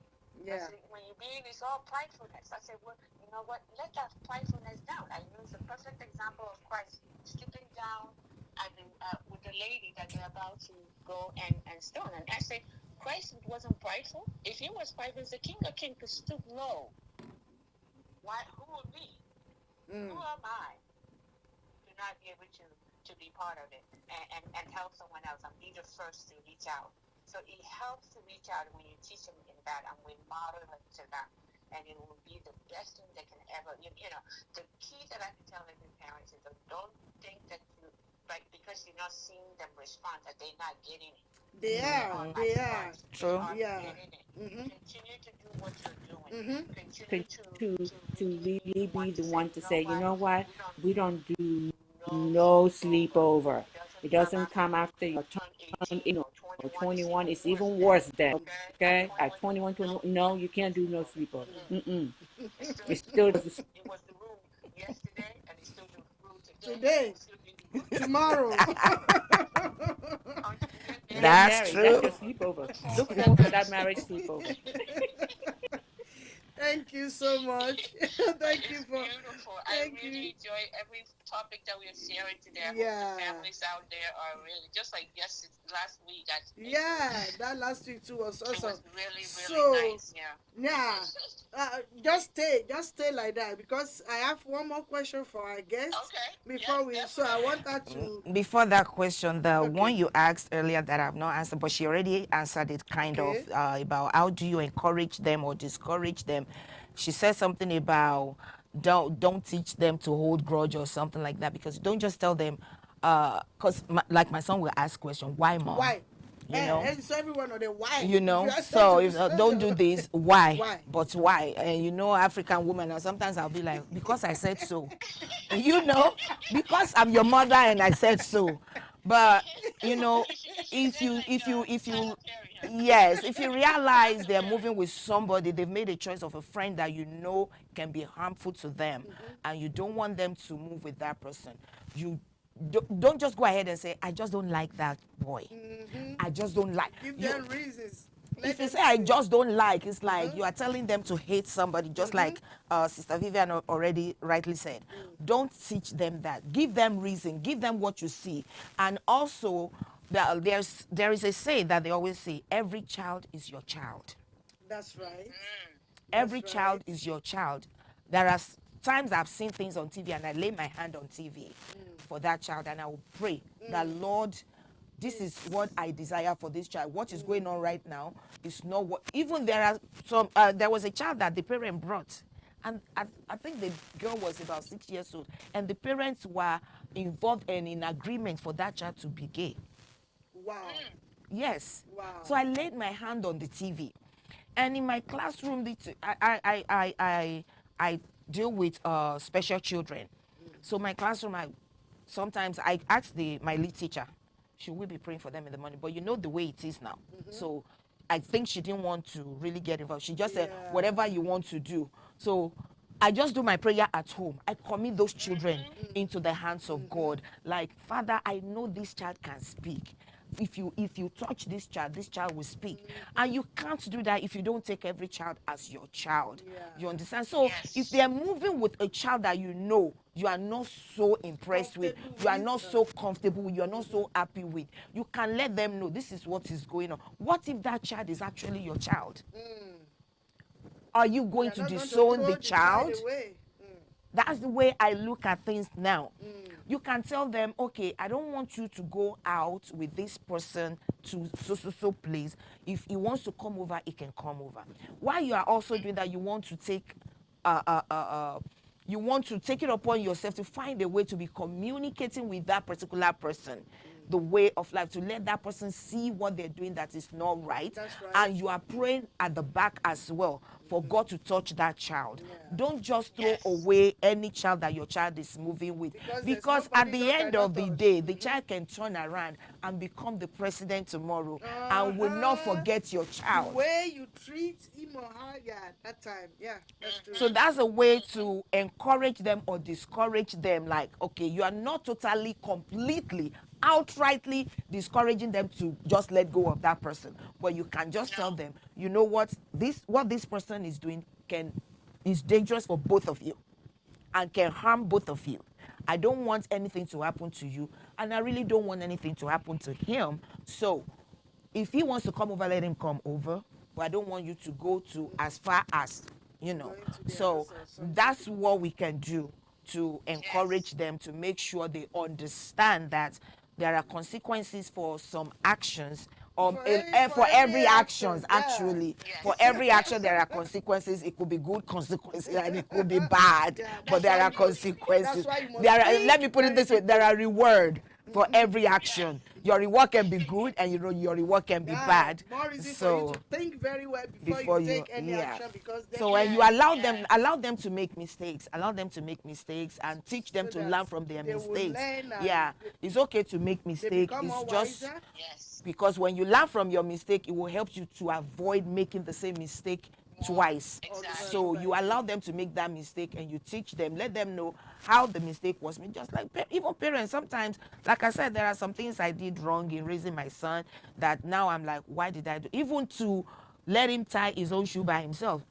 Yeah. When you're being, it's all pridefulness. I said, well, you know what? Let that pridefulness down. I use a perfect example of Christ stooping down with the lady that they're about to go and stone. And I said, Christ wasn't prideful. If he was prideful, the King of Kings could stoop low. Why? Who are me? Who am I to not be able to be part of it and help someone else and be the first to reach out? So it helps to reach out when you teach them in that and we model it to them. And it will be the best thing they can ever, you know, the key that I can tell every parent is that don't think that you, like, because you're not seeing them respond, that they're not getting it. They are. They are. True. Yeah. Continue to do what you're doing. Continue To really be the one to you know say, you know what, we we don't do no sleepover. It doesn't come after you turn 18 or 21. It's even worse then. Okay? At 21, 21, no, you can't do no sleepover. It's still It was the rule yesterday, and it's still the rule Today. Tomorrow. That's married. true. That's your sleepover. Look forward to that marriage sleepover. Thank you so much. Thank you for. Beautiful. I really enjoy every topic that we're sharing today. I hope the families out there are really just like last week. Yeah, that last week too was awesome. It was really nice. Yeah. Just stay like that because I have one more question for our guest. Okay. Before so I want her to. Before that question, the one you asked earlier that I've not answered, but she already answered it kind of about how do you encourage them or discourage them. She said something about don't teach them to hold grudge or something like that, because don't just tell them, because like my son will ask question, why mom? Why? You know, and so everyone know the why. you know, so if don't do this, why? But why? And you know, African woman, and sometimes I'll be like, because I said so. You know, because I'm your mother and I said so. But you know, if you yes, if you realize they're moving with somebody, they've made a choice of a friend that you know can be harmful to them, and you don't want them to move with that person, you don't just go ahead and say, I just don't like that boy. I just don't like. Give them reasons. If you say I just don't like, it's like you are telling them to hate somebody, just like Sister Vivian already rightly said. Don't teach them that. Give them reason. Give them what you see. And also, there is a saying that they always say, every child is your child. That's right. Every child is your child. There are times I've seen things on TV and I lay my hand on TV for that child and I will pray that, Lord, this is what I desire for this child. What is going on right now is not what. Even there are some. There was a child that the parent brought, and I think the girl was about 6 years old, and the parents were involved and in agreement for that child to be gay. Wow. Yes. Wow. So I laid my hand on the TV, and in my classroom, I deal with special children. So my classroom, sometimes I ask my lead teacher, should we be praying for them in the morning? But you know the way it is now. So I think she didn't want to really get involved. She just said, whatever you want to do. So I just do my prayer at home. I commit those children into the hands of God. Like, Father, I know this child can speak. If you touch this child will speak. And you can't do that if you don't take every child as your child. You understand? So if they're moving with a child that you know you are not so impressed with, you are not so comfortable with, you are not so happy with, you can let them know this is what is going on. What if that child is actually your child? Are you going to disown the child? That's the way I look at things now. You can tell them, okay, I don't want you to go out with this person to so place. If he wants to come over, he can come over. While you are also doing that, you want to take it upon yourself to find a way to be communicating with that particular person, the way of life, to let that person see what they're doing that is not right. And you are praying at the back as well for God to touch that child. Don't just throw away any child that your child is moving with, because at the end of the day, the child can turn around and become the president tomorrow and will not forget your child. The way you treat him or her, that time, that's true. So that's a way to encourage them or discourage them, like, okay, you are not totally, completely outrightly discouraging them to just let go of that person. But you can just tell them, you know what this person is doing is dangerous for both of you and can harm both of you. I don't want anything to happen to you, and I really don't want anything to happen to him. So if he wants to come over, let him come over. But I don't want you to go to as far as, So that's what we can do to encourage them, to make sure they understand that there are consequences for some actions, for every actions, actually. Yeah. For every action, there are consequences. It could be good consequences and it could be bad, but there are consequences. Let me put it this way, there are reward for every action. Your reward can be good, and your reward can be bad. More reason So for you to think very well before you take any action, because so when you allow them to make mistakes, and teach them to learn from their mistakes. It's okay to make mistakes. It's just because when you learn from your mistake, it will help you to avoid making the same mistake twice. Exactly. So you allow them to make that mistake, and you teach them, let them know how the mistake was made. Just like even parents, sometimes, like I said, there are some things I did wrong in raising my son that now I'm like, why did I do? Even to let him tie his own shoe by himself.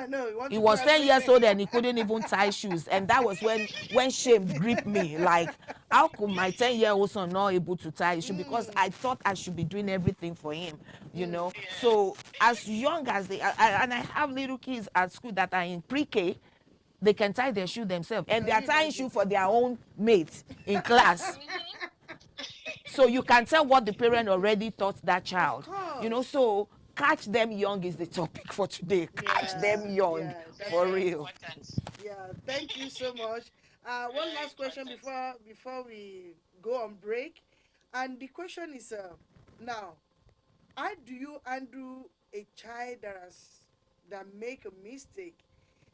No, he was 10 years old and he couldn't even tie shoes, and that was when shame gripped me. Like, how could my 10-year-old son not able to tie his shoe? Because I thought I should be doing everything for him, So as young as they are, and I have little kids at school that are in pre-K, they can tie their shoe themselves, and they are tying shoe for their own mates in class. So you can tell what the parent already taught that child, so catch them young is the topic for today. Catch them young, for real. Yeah, thank you so much. One last question before we go on break, and the question is, now, how do you handle a child that make a mistake,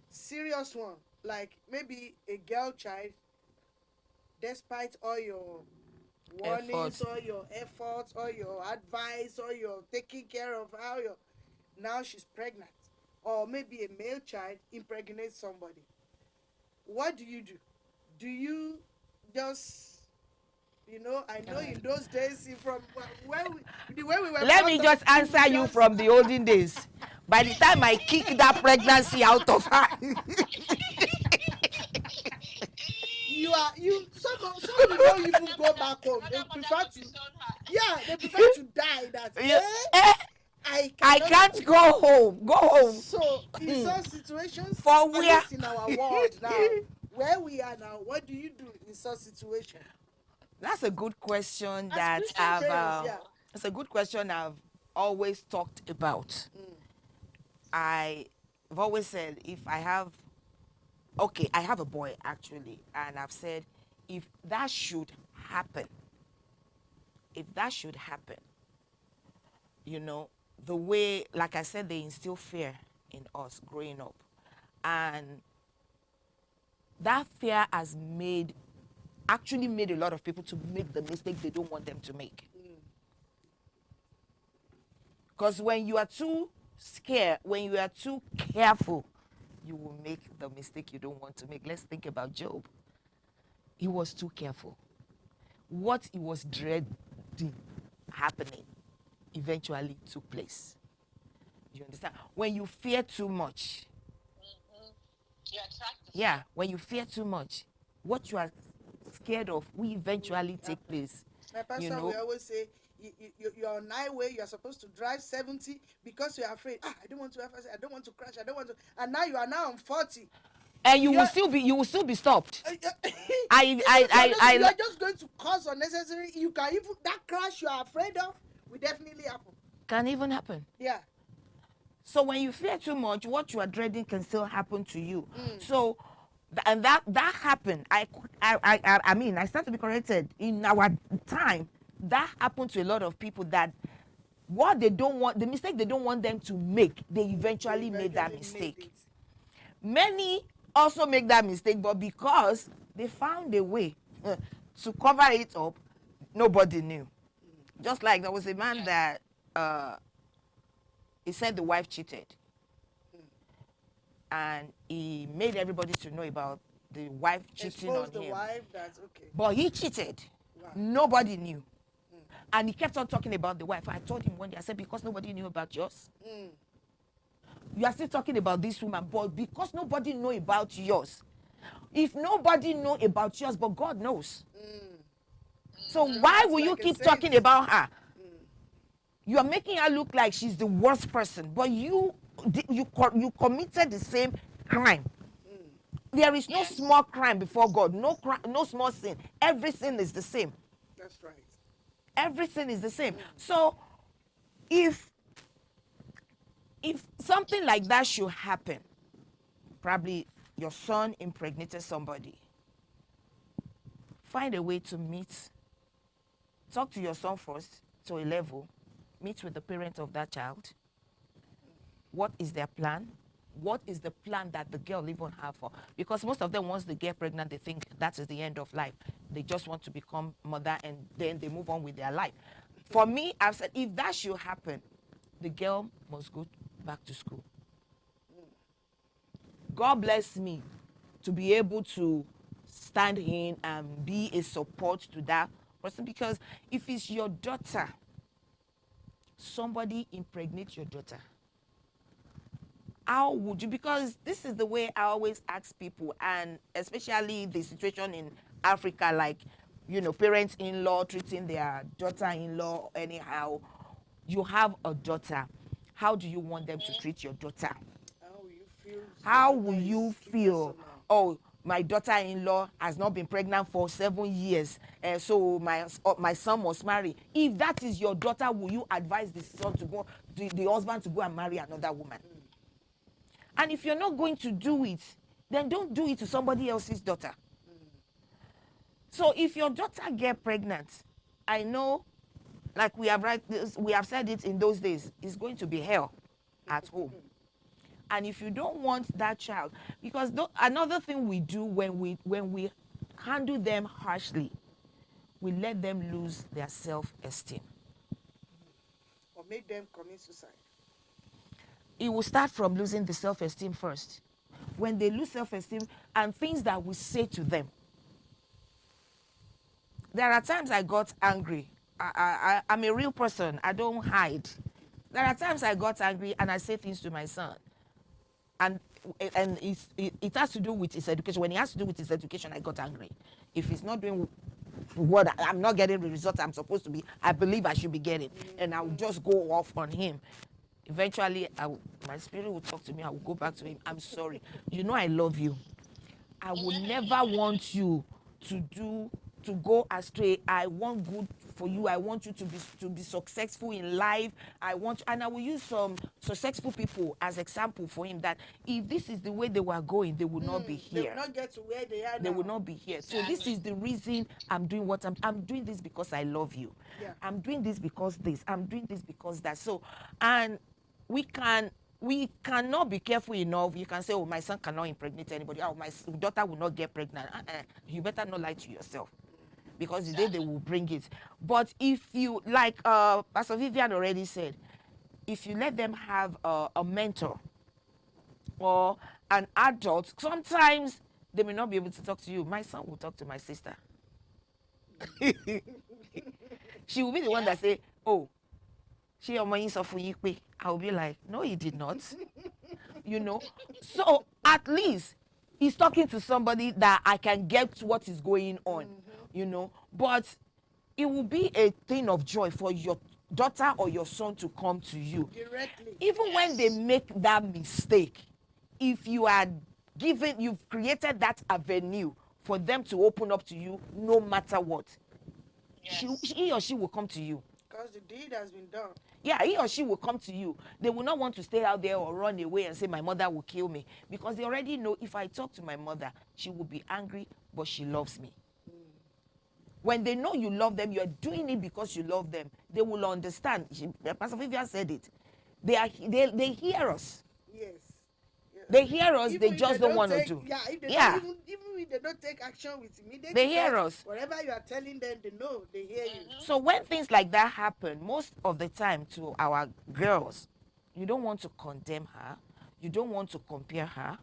serious one, like maybe a girl child, despite all your warnings, all your efforts, all your advice, all your taking care of now she's pregnant, or maybe a male child impregnates somebody? What do? Do you just, I know in those days, from the way we were. Let me just answer you from the olden days. By the time I kick that pregnancy out of her, some people don't even go back home. They prefer to die. I can't go home. So in some situations, for where, at least in our world now, where we are now, what do you do in such situations? That's a good question. It's a good question I've always talked about. I've always said, if I have a boy actually, and I've said, if that should happen, the way, like I said, they instill fear in us growing up, and that fear has actually made a lot of people to make the mistake they don't want them to make. Because when you are too scared, when you are too careful, you will make the mistake you don't want to make. Let's think about Job. He was too careful. What he was dreading happening eventually took place. You understand? When you fear too much, when you fear too much, what you are scared of will eventually take place. My pastor will always say, you're on highway, you're supposed to drive 70 because you're afraid. I don't want to I don't want to crash, I don't want to, and now you are now on 40. And you will still be stopped. You're just going to cause unnecessary. You can even, that crash you are afraid of will definitely happen. Can even happen. Yeah. So when you fear too much, what you are dreading can still happen to you. So, and that happened. I mean, I stand to be corrected. In our time, that happened to a lot of people, that what they don't want, the mistake they don't want them to make, they eventually made that mistake. Many also make that mistake, but because they found a way to cover it up, nobody knew. Just like there was a man that he said the wife cheated, and he made everybody to know about the wife cheating on him. Wife, that's okay. But he cheated. Wow. Nobody knew. And he kept on talking about the wife. I told him one day, I said, because nobody knew about yours. You are still talking about this woman, but because nobody know about yours. If nobody know about yours, but God knows. So why will you keep talking about her? You are making her look like she's the worst person, but you committed the same crime. There is no small crime before God, no small sin. Every sin is the same. That's right. Everything is the same. So if something like that should happen, probably your son impregnated somebody, find a way to meet. Talk to your son first to a level. Meet with the parent of that child. What is their plan? What is the plan that the girl even have for? Because most of them, once they get pregnant, they think that is the end of life. They just want to become mother and then they move on with their life. For me, I've said, if that should happen, the girl must go back to school. God bless me to be able to stand in and be a support to that person, because if it's your daughter, somebody impregnates your daughter, how would you? Because this is the way I always ask people, and especially the situation in Africa, like, parents-in-law treating their daughter-in-law anyhow. You have a daughter. How do you want them to treat your daughter? How will you feel? How will you feel? Oh, my daughter-in-law has not been pregnant for 7 years, so my son must marry. If that is your daughter, will you advise the son to go, the husband to go and marry another woman? And if you're not going to do it, then don't do it to somebody else's daughter. So if your daughter get pregnant, I know, like we have said it in those days, it's going to be hell at home. And if you don't want that child, because another thing we do when we handle them harshly, we let them lose their self-esteem. Or make them commit suicide. It will start from losing the self-esteem first. When they lose self-esteem and things that we say to them. There are times I got angry. I'm a real person. I don't hide. There are times I got angry and I say things to my son. And it has to do with his education. When it has to do with his education, I got angry. If he's not doing what I'm not getting the result I'm supposed to be, I believe I should be getting, and I'll just go off on him. Eventually, my spirit will talk to me. I will go back to him. I'm sorry. I love you. I will never want you to go astray. I want good for you. I want you to be successful in life. And I will use some successful people as example for him, that if this is the way they were going, they will not be here. They will not get to where they are now. They will not be here. So this is the reason I'm doing what I'm doing this, because I love you. Yeah. I'm doing this because this. I'm doing this because that. So, and we cannot be careful enough. You can say, oh, my son cannot impregnate anybody. Oh, my daughter will not get pregnant. You better not lie to yourself, because the day they will bring it. But if you, like Pastor Vivian already said, if you let them have a mentor or an adult, sometimes they may not be able to talk to you. My son will talk to my sister. She will be the one that say, oh, she or my I will be like, no, he did not. So at least he's talking to somebody that I can get what is going on, But it will be a thing of joy for your daughter or your son to come to you. Directly. Even when they make that mistake, if you are you've created that avenue for them to open up to you, no matter what. Yes. He or she will come to you. Because the deed has been done. Yeah, he or she will come to you. They will not want to stay out there or run away and say, my mother will kill me. Because they already know, if I talk to my mother, she will be angry, but she loves me. When they know you love them, you're doing it because you love them, they will understand. Pastor Vivian said it. They hear us. Yes. They hear us, Even they just don't want to do. Yeah, if they Yeah. Even if they don't take action with immediate, They hear us. Whatever you are telling them, they know, they hear you. So when things like that happen, most of the time to our girls, you don't want to condemn her. You don't want to compare her,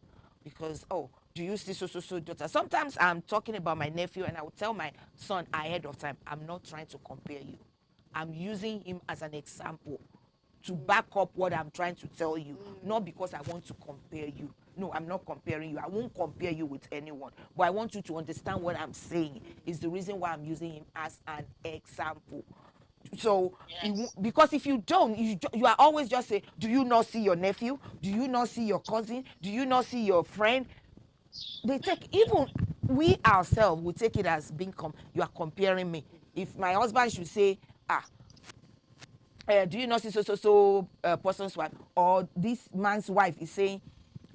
because, oh, do you see so daughter? Sometimes I'm talking about my nephew and I will tell my son ahead of time, I'm not trying to compare you. I'm using him as an example to back up what I'm trying to tell you, not because I want to compare you. No, I'm not comparing you. I won't compare you with anyone. But I want you to understand what I'm saying is the reason why I'm using him as an example. So, because if you don't, you are always just say, do you not see your nephew? Do you not see your cousin? Do you not see your friend? They take, even we ourselves will take it as being, you are comparing me. If my husband should say, do you not see so person's wife, or this man's wife is saying,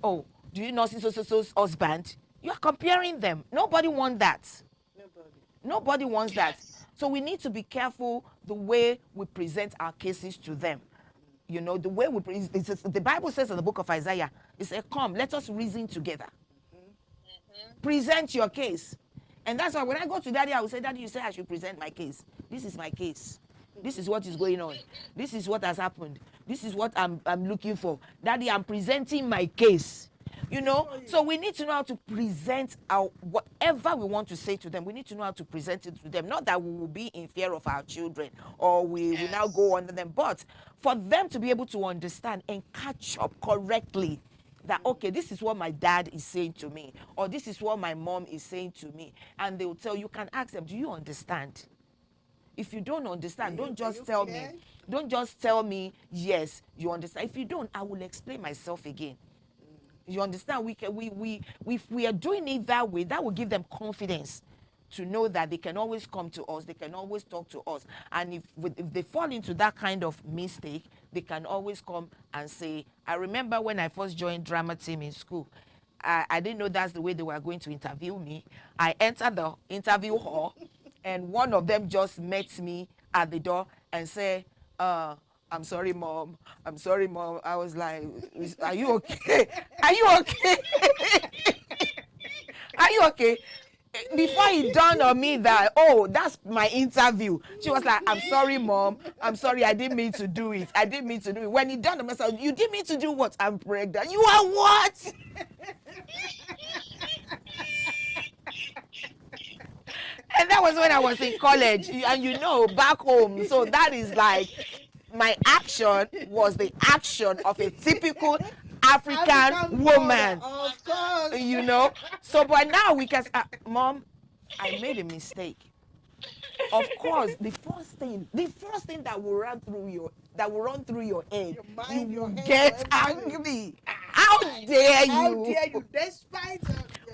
oh, do you not see so's husband? You are comparing them. Nobody wants that. Nobody wants that. So we need to be careful the way we present our cases to them. You know, the way we the Bible says in the book of Isaiah, it says, come, let us reason together. Present your case. And that's why when I go to daddy, I will say, daddy, you say I should present my case. This is my case. This is what is going on. This is what has happened. This is what I'm looking for. Daddy, I'm presenting my case. You know, so we need to know how to present our whatever we want to say to them. We need to know how to present it to them. Not that we will be in fear of our children or we will now go under them, but for them to be able to understand and catch up correctly. That, okay, this is what my dad is saying to me, or this is what my mom is saying to me. And they will tell you, can ask them, do you understand? If you don't understand, don't just tell me. Don't just tell me, yes, you understand. If you don't, I will explain myself again. You understand? If we are doing it that way, that will give them confidence to know that they can always come to us, they can always talk to us. And if they fall into that kind of mistake, they can always come and say, I remember when I first joined drama team in school, I didn't know that's the way they were going to interview me. I entered the interview hall, and one of them just met me at the door and said, I'm sorry, mom. I'm sorry, mom. I was like, are you okay? Are you okay? Are you okay? Before it dawned on me that, oh, that's my interview. She was like, I'm sorry, mom. I'm sorry. I didn't mean to do it. I didn't mean to do it. When it dawned on me, I said, you didn't mean to do what? I'm pregnant. You are what? And that was when I was in college. And you know, back home. So that is like, my action was the action of a typical African woman. Of course. You know? So, but now we can say, Mom, I made a mistake. Of course, the first thing that will run through your head, you will get angry. How dare you? How dare you? Despite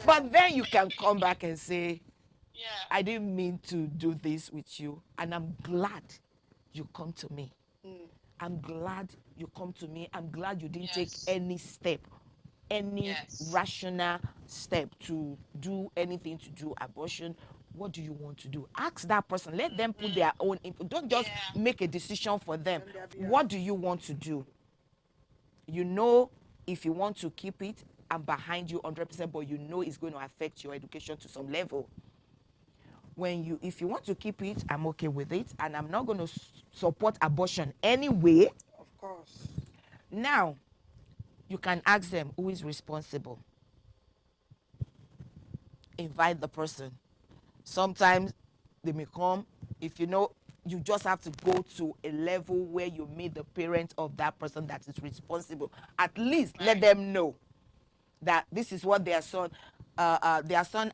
But then you can come back and say, I didn't mean to do this with you, and I'm glad you come to me. I'm glad you come to me. I'm glad you didn't take any step, any rational step to do anything to do abortion. What do you want to do? Ask that person. Let them put their own input. Don't just make a decision for them. What do you want to do? You know, if you want to keep it, I'm behind you 100%, but you know it's going to affect your education to some level. If you want to keep it, I'm okay with it, and I'm not going to support abortion anyway. Of course. Now, you can ask them who is responsible. Invite the person. Sometimes they may come. If you know, you just have to go to a level where you meet the parent of that person that is responsible. At least let them know that this is what their son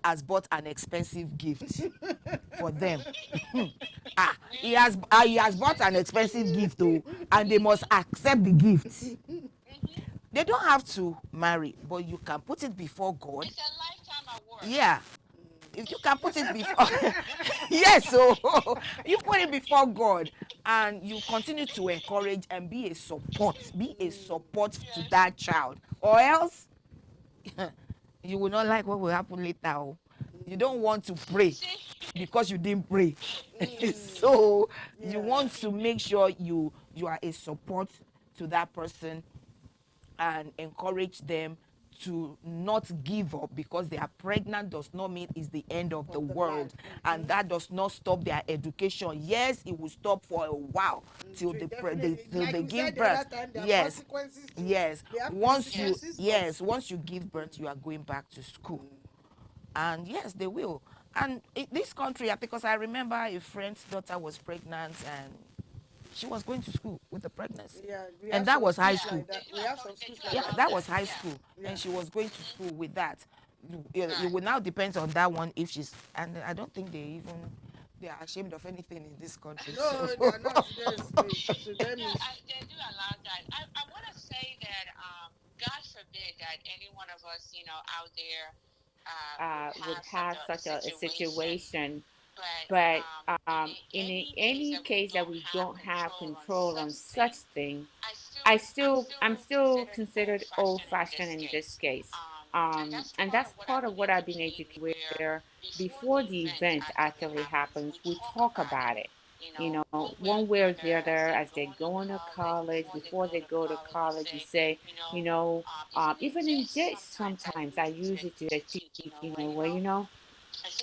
has bought an expensive gift for them. He has bought an expensive gift, though, and they must accept the gift. They don't have to marry, but you can put it before God. It's a lifetime award. Yeah. If you can put it before, yes, so you put it before God, and you continue to encourage and be a support to that child, or else you will not like what will happen later. You don't want to pray because you didn't pray. So you want to make sure you are a support to that person and encourage them to not give up because they are pregnant does not mean it's the end of the world. And that does not stop their education. Yes, it will stop for a while till they give birth. Yes, yes. Once you give birth, you are going back to school. And yes, they will. And this country, because I remember a friend's daughter was pregnant and she was going to school with the pregnancy. And that was high school. That was high school. And she was going to school with that. It will now depend on that one if she's, and I don't think they are ashamed of anything in this country. No, so. They are not. To them yeah, they do allow that. I want to say that God forbid that any one of us, out there would have such a situation. But in any case that we don't have control on such thing, I'm still considered old-fashioned in this case. And that's part of what I've been educated where before the event actually happens, we talk about it. One way or the other, as they go into college, before they go to college, you say, even in jest, sometimes I use it to teach,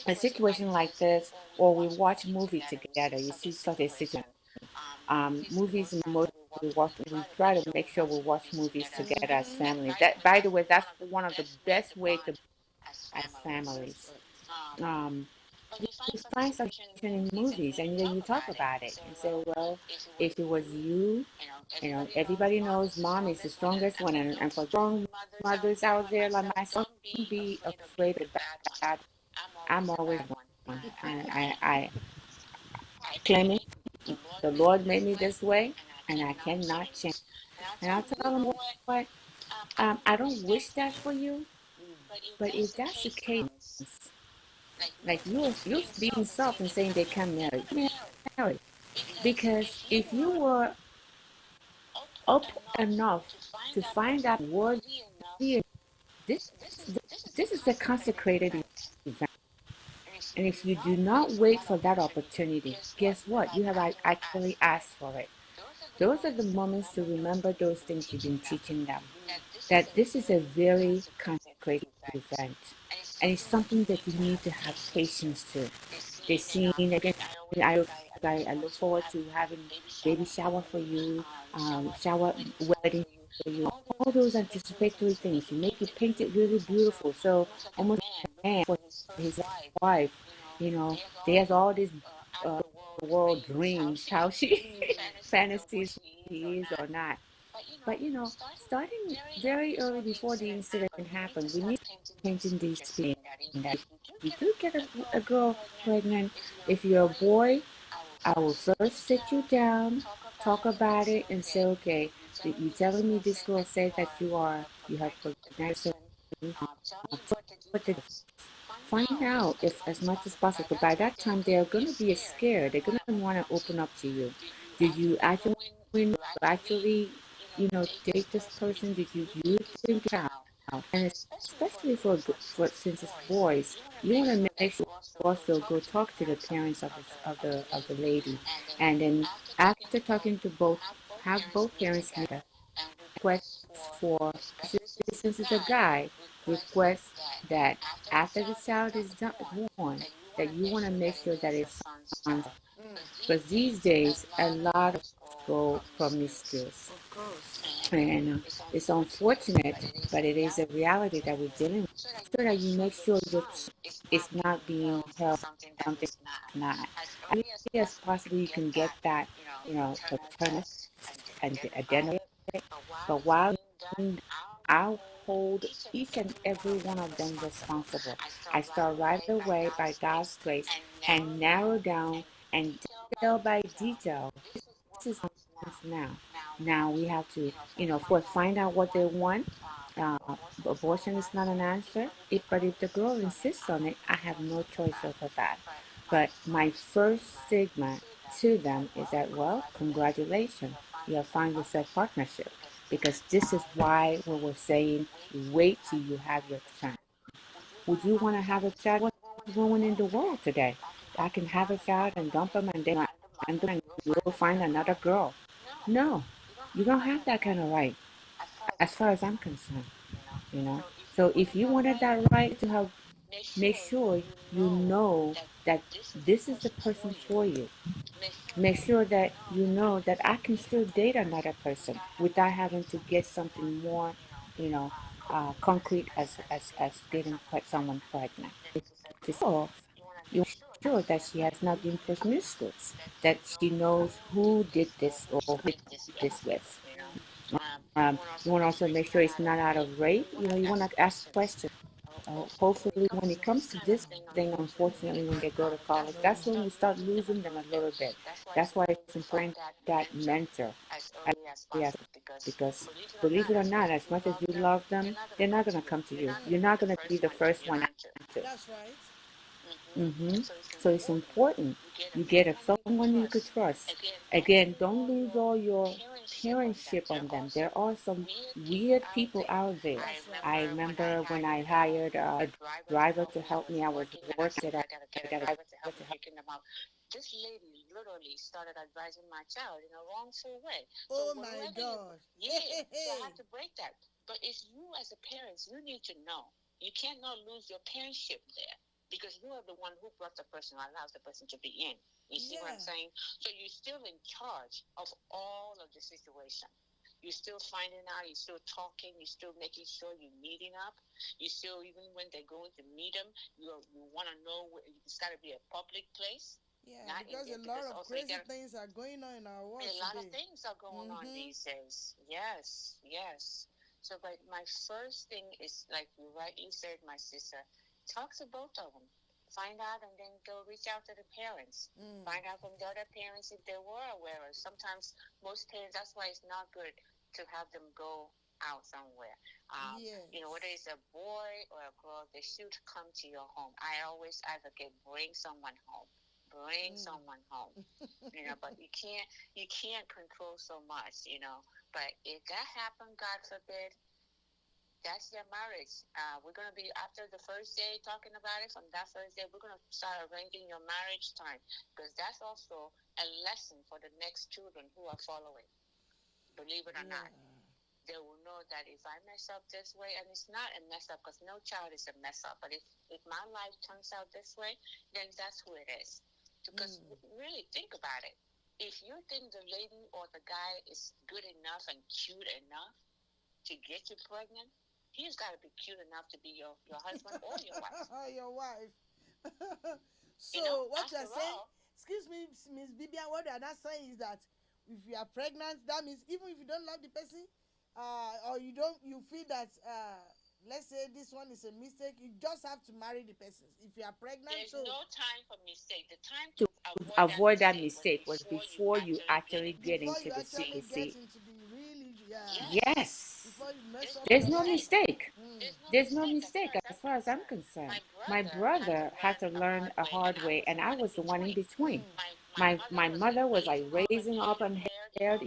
a situation like this, or we watch movie together. You see such a situation. Movies and most we try to make sure we watch movies together as family. That, by the way, that's one of the best way to as families. Um, you find something in movies, and then you talk about it and say, well, if it was you, everybody knows mom is the strongest one, and for strong mothers out there like myself, don't be afraid of that. I'm always one, and I claim it. The Lord made me this way, and I cannot change. And I'll tell them what, I don't wish that for you, but if that's the case, like you're being soft and saying they can't marry, because if you were up enough to find out worthy, this this is a consecrated event. And if you do not wait for that opportunity, guess what? You have actually asked for it. Those are the moments to remember those things you've been teaching them. That this is a very consecrated event. And it's something that you need to have patience to. They seen again. I look forward to having baby shower for you, shower wedding for you. All those anticipatory things. You make it paint it really beautiful. So almost a man for his wife, there's all this world dreams, how she fantasies he is or not. But starting very early before the incident happens, we need to changing these things. That if you do get a girl pregnant, if you're a boy, I will first sit you down, talk about it, and say, okay, you telling me this girl said that you have pregnant, find out if as much as possible. By that time, they're going to be scared. They're going to want to open up to you. Did you actually date this person? Did you think it out? And especially for since it's boys, you want to make sure you also go talk to the parents of the lady, and then after talking to both, have both parents meet her. Request for, since it's a guy, request that after the child is born, that you want to make sure that it's sons. Because these days, a lot of go promiscuous. And it's unfortunate, but it is a reality that we're dealing with. So that you make sure it's not being held something it's not. I mean, as possible, you can get that, paternity and identify it. But while I'll hold each and every one of them responsible. I start right away by God's grace and narrow down and detail by detail. This is now. Now we have to, of course, find out what they want. Abortion is not an answer. But if the girl insists on it, I have no choice over that. But my first stigma to them is that, well, congratulations, you have found yourself partnership. Because this is why we were saying, wait till you have your child. Would you want to have a child? What's going in the world today? I can have a child and dump him and then go find another girl. No, you don't have that kind of right, as far as I'm concerned. So if you wanted that right to have, make sure you know that this is the person for you. Make sure that you know that I can still date another person without having to get something more, you know, concrete as getting someone pregnant. So you want to make sure that she has not been promiscuous, that she knows who did this or who did this with. You want to also make sure it's not out of rape. You want to ask questions. Hopefully, when it comes to this thing, unfortunately, when they go to college, that's when you start losing them a little bit. That's why it's important that mentor as early as because believe it or not, as much as you love them, they're not going to come to you. You're not going to be the first one to. That's right. Mm-hmm. So it's important you get someone you could trust. Again, don't lose all your parentship on them. There are some weird people out there. That's right. I remember when I hired a driver to help me, I was working. I said, I got a driver to help me. This lady literally started advising my child in a wrongful way. Oh my God. Yeah, so I have to break that. But it's you as a parent, you need to know. You cannot lose your parentship there because you are the one who brought the person or allows the person to be in. You see what I'm saying? So you're still in charge of all of the situation. You're still finding out, you're still talking, you're still making sure you're meeting up. You still, even when they're going to meet them, you want to know it's got to be a public place. Yeah, because a lot of crazy things are going on in our world today. A lot of things are going on these days. Yes, yes. So, but my first thing is, like you rightly said, my sister, talk to both of them. Find out and then go reach out to the parents. Find out from the other parents if they were aware. Sometimes most parents, that's why it's not good to have them go out somewhere. Whether it's a boy or a girl, they should come to your home. I always advocate bring someone home. Bring someone home. But you can't control so much, But if that happened, God forbid, that's their marriage. We're going to be, after the first day talking about it, from that first day, we're going to start arranging your marriage time because that's also a lesson for the next children who are following. Believe it or not. They will know that if I mess up this way, and it's not a mess up because no child is a mess up, but if my life turns out this way, then that's who it is. Because really think about it. If you think the lady or the guy is good enough and cute enough to get you pregnant, he's got to be cute enough to be your husband or your wife. Your wife. So what you're saying, excuse me, Miss Bibian, what you're not saying is that if you are pregnant, that means even if you don't love the person, or you feel that let's say this one is a mistake, you just have to marry the person. If you are pregnant, there's no time for mistake. The time to avoid that mistake was before you actually get into the secrecy. Yes. There's no mistake. There's no mistake as far as I'm concerned. My brother had to learn a hard way, and I was the one in between. My mother was like raising up and head,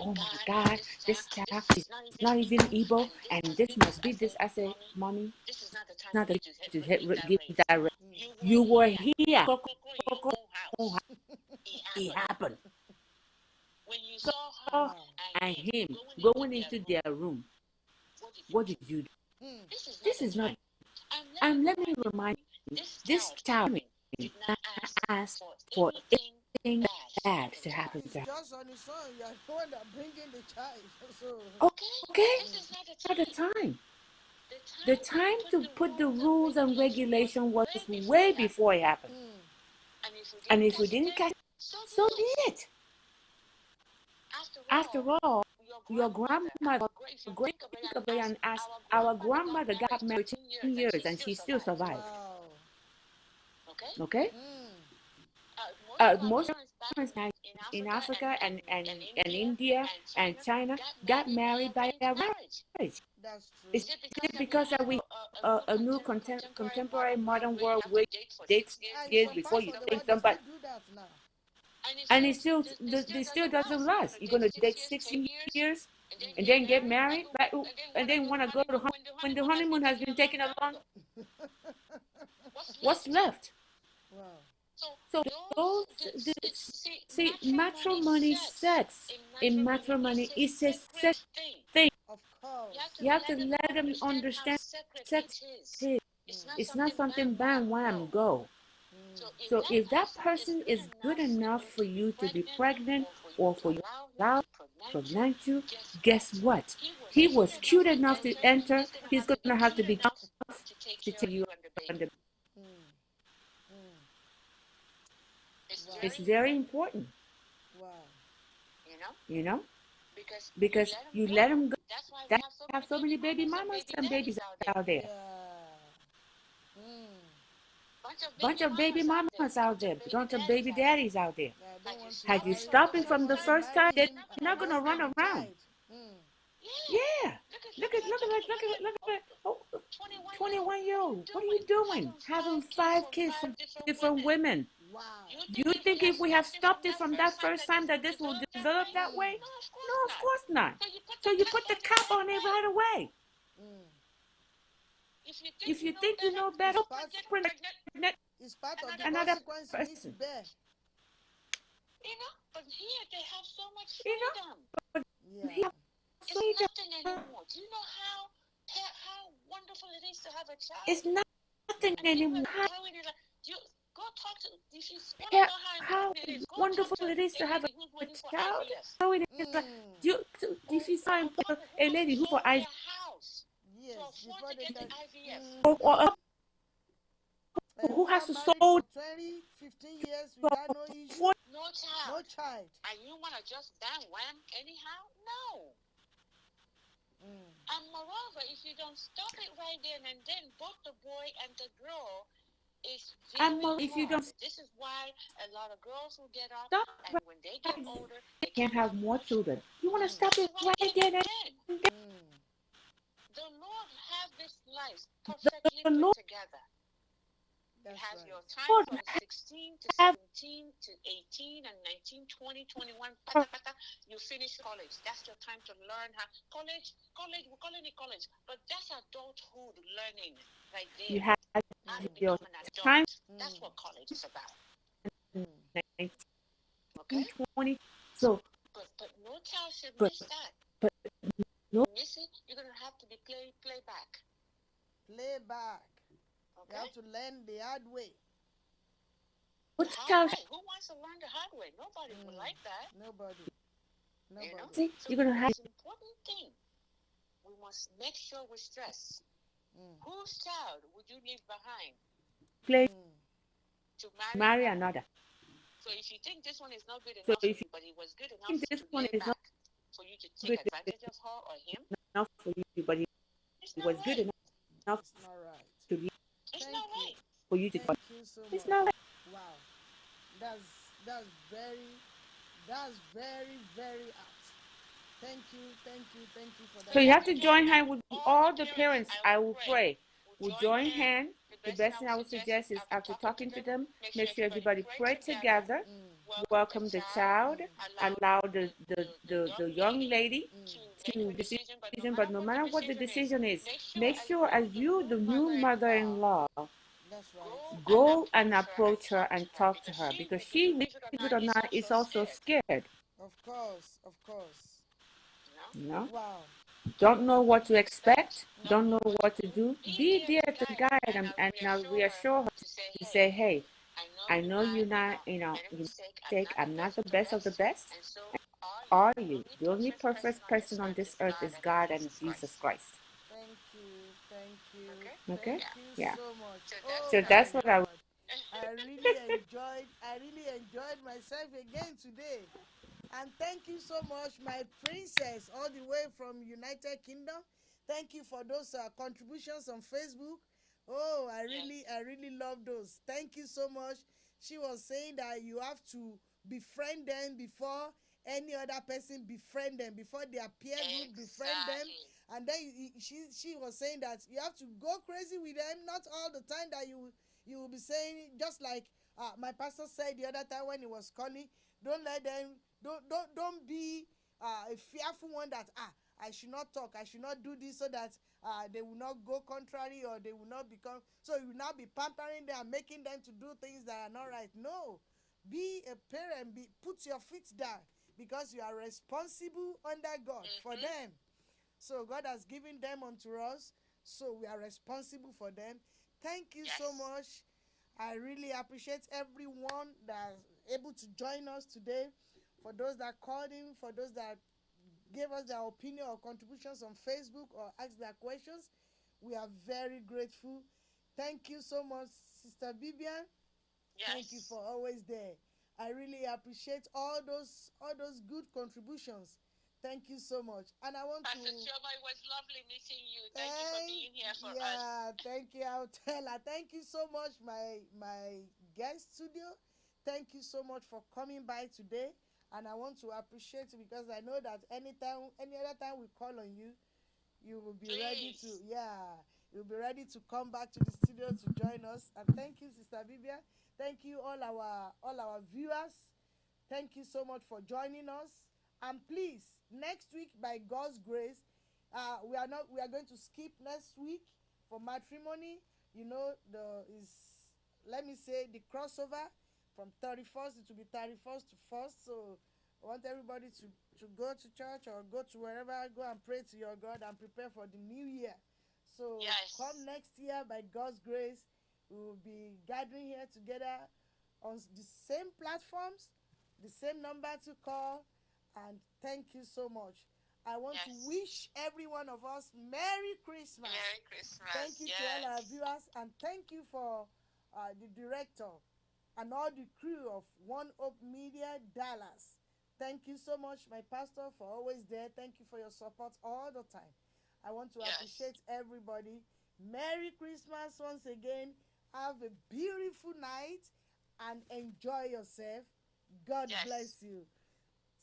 oh my God, this child is not even Igbo, and this must be this. I said, Mommy, this is not the time to give that raise. You were here. It happened. When you saw her and him going into their room, what did you do? This is not. And let me remind you, this child did not ask for anything bad to happen to her. Just on his own, you are the one that bringing the child. So okay, this is not the time. The time to put the rules and regulation was way before it happened. And if we didn't catch it, so be it. After all, your grandmother, great and asked, our grandmother got married 10 years and she still survived. Okay? Most parents in Africa and India and China got married by their marriage. That's true. Is it because that we a new contemporary modern world where you date kids before you date somebody? And it still doesn't last. You're gonna date 16 years and then get married, and then want to go to when the honeymoon has been taken along. What's left? Wow. So those see matrimony sex in matrimony is a sex thing. Of course. You have to let them understand sex is. It's not something bam, wham, go. So if that person is good enough for you to be pregnant or for you to allow pregnant you, guess what? He was cute enough to enter. He's going to have to be enough to take you on the. It's very important. Wow. You know, because you let them go. That's why we have so many baby mamas and babies out there. Bunch of baby mamas out there, bunch of baby daddies out there. Had you stopped it from the first time, they're not gonna run around. Yeah, look at oh, 21-year-old. What are you doing? Having 5 kids from different women. Wow. You think if we have stopped it from that first time that this will develop that way? No, of course not. So you put the cap on it right away. If you think you know better, It's part of the another consequence you need to person. bear. But here they have so much You know, freedom. Yeah. It's nothing anymore. Do you know how wonderful it is to have a child? It's nothing anymore. You go talk to, if you want to know How important it is, go wonderful talk to it is to have a who's waiting for child. IVF. So it is like, if you saw a lady who for IVF, house Yes, to before afford to they get can. the IVF. or who has to sold for 20, 15 years without no issue? No child. No child. And you want to just bam wham anyhow? No. And moreover, if you don't stop it right then and then, both the boy and the girl is very if you don't This is why a lot of girls will get up, stop and when they get older, they can't have more children. You want to stop it right there and then. The Lord have this life perfectly The put Lord together. You That's have right. your time from 16 to 17 to 18 and 19, 20, 21. You finish college. That's your time to learn how. College, we're calling it college. But that's adulthood learning right there. You have How to your become an adult. time. That's what college is about. 19, Okay? 20. So, But no child should but miss that. but no. Miss it, you're going to have to be playback. Playback. Okay? You have to learn the hard way. What child? Who wants to learn the hard way? Nobody would like that. Nobody. You know? See, So you're gonna have the most important thing, we must make sure we stress. Whose child would you leave behind play to marry another. So if you think this one is not good So enough for if you, but it was good enough think this to one lay is not back for you to take good advantage of her or him, enough for you, but it was good enough It's not right. to be it's Thank not you. right. for you to. Thank you so much. It's not. Wow. That's very, very apt. Thank you for that. So you have to join hand with all the parents. I will pray. We'll join hand. The best thing I would suggest is after talking to them, make sure everybody pray together. Welcome the child. Allow the young lady to decision. But no matter what the decision is, make sure as you, the new mother-in-law, That's right. go and approach her and talk to her, because she, believe it or not, is also scared. Of course. You know, Wow. don't know what to expect, don't know what to do. Be there to guide them and reassure her to say, hey, I know you're not, your mistake. I'm not the best of the best. Are you? The only perfect person on this earth is God and Jesus Christ. Thank you. Okay? Thank you Yeah. so much. So that's what I. I really enjoyed myself again today. And thank you so much, my princess, all the way from United Kingdom. Thank you for those contributions on Facebook. Oh, I really love those. Thank you so much. She was saying that you have to befriend them before any other person befriend them, before their peer group befriend them. And then she was saying that you have to go crazy with them, not all the time that you will be saying, just like my pastor said the other time when he was calling, don't let them, don't be a fearful one that I should not talk, I should not do this, so that they will not go contrary, or they will not become, so you will not be pampering them and making them to do things that are not right. No, be a parent, put your feet down, because you are responsible under God for them. So God has given them unto us, so we are responsible for them. Thank you so much. I really appreciate everyone that's able to join us today. For those that called in, for those that gave us their opinion or contributions on Facebook or asked their questions, we are very grateful. Thank you so much, Sister Vivian. Thank you for always there. I really appreciate all those good contributions. Thank you so much. And I want Pastor to Chioma, it was lovely meeting you. Thank you for being here for us. Yeah, thank you. I'll tell her. Thank you so much, my guest studio. Thank you so much for coming by today. And I want to appreciate you because I know that any other time we call on you, you will be ready to, you'll be ready to come back to the studio to join us. And thank you, Sister Vivian. Thank you, all our viewers. Thank you so much for joining us. And please, next week, by God's grace, we are going to skip next week for matrimony. You know, let me say the crossover from 31st, it will be 31st to 1st. So I want everybody to go to church or go to wherever, go and pray to your God and prepare for the new year. So come next year, by God's grace, we will be gathering here together on the same platforms, the same number to call. And thank you so much. I want to wish every one of us Merry Christmas. Merry Christmas. Thank you to all our viewers, and thank you for the director and all the crew of One Hope Media Dallas. Thank you so much, my pastor, for always there. Thank you for your support all the time. I want to appreciate everybody. Merry Christmas once again. Have a beautiful night and enjoy yourself. God bless you.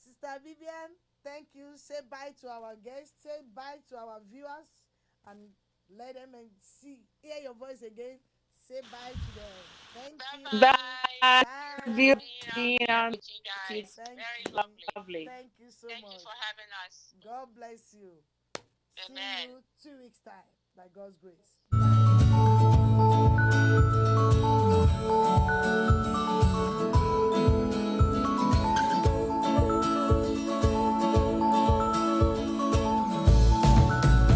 Sister Vivian, thank you. Say bye to our guests. Say bye to our viewers. And let them hear your voice again. Say bye to them. Thank you. Bye. Bye. Being Thank very lovely. Thank you so much. Thank you for having us. God bless you. Amen. See you 2 weeks' time, by God's grace.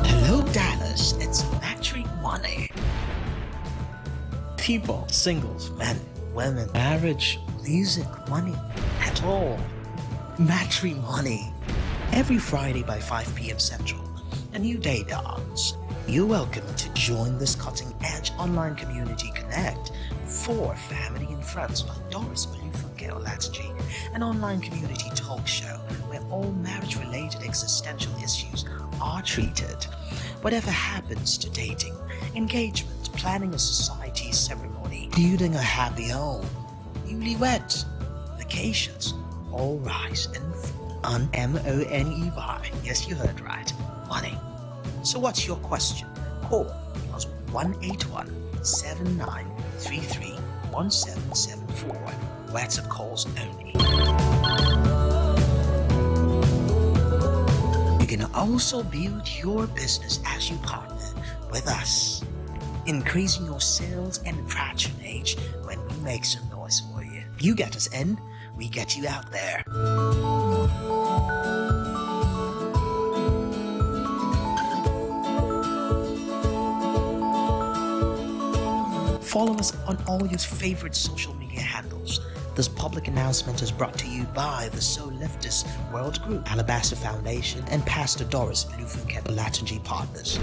Hello, Dallas. It's matrimony. People, singles, men, women, marriage, music, money, at all. Matrimony. Every Friday by 5 p.m. Central, a new day dawns. You're welcome to join this cutting-edge online community connect for family and friends by Doris Olufunke Olatunji, an online community talk show where all marriage-related existential issues are treated. Whatever happens to dating, engagement, planning a society ceremony, building a happy home, newlyweds, vacations, all rise and fall on MONEY. Yes, you heard right. Money. So what's your question? Call +181 7933 1774. WhatsApp calls only. You can also build your business as you partner with us, increasing your sales and patronage when we make some noise for you. You get us in, we get you out there. Follow us on all your favorite social media handles. This public announcement is brought to you by the Soul Lifters World Group, Alabaster Foundation, and Pastor Doris Olufunke Olatunji Partners.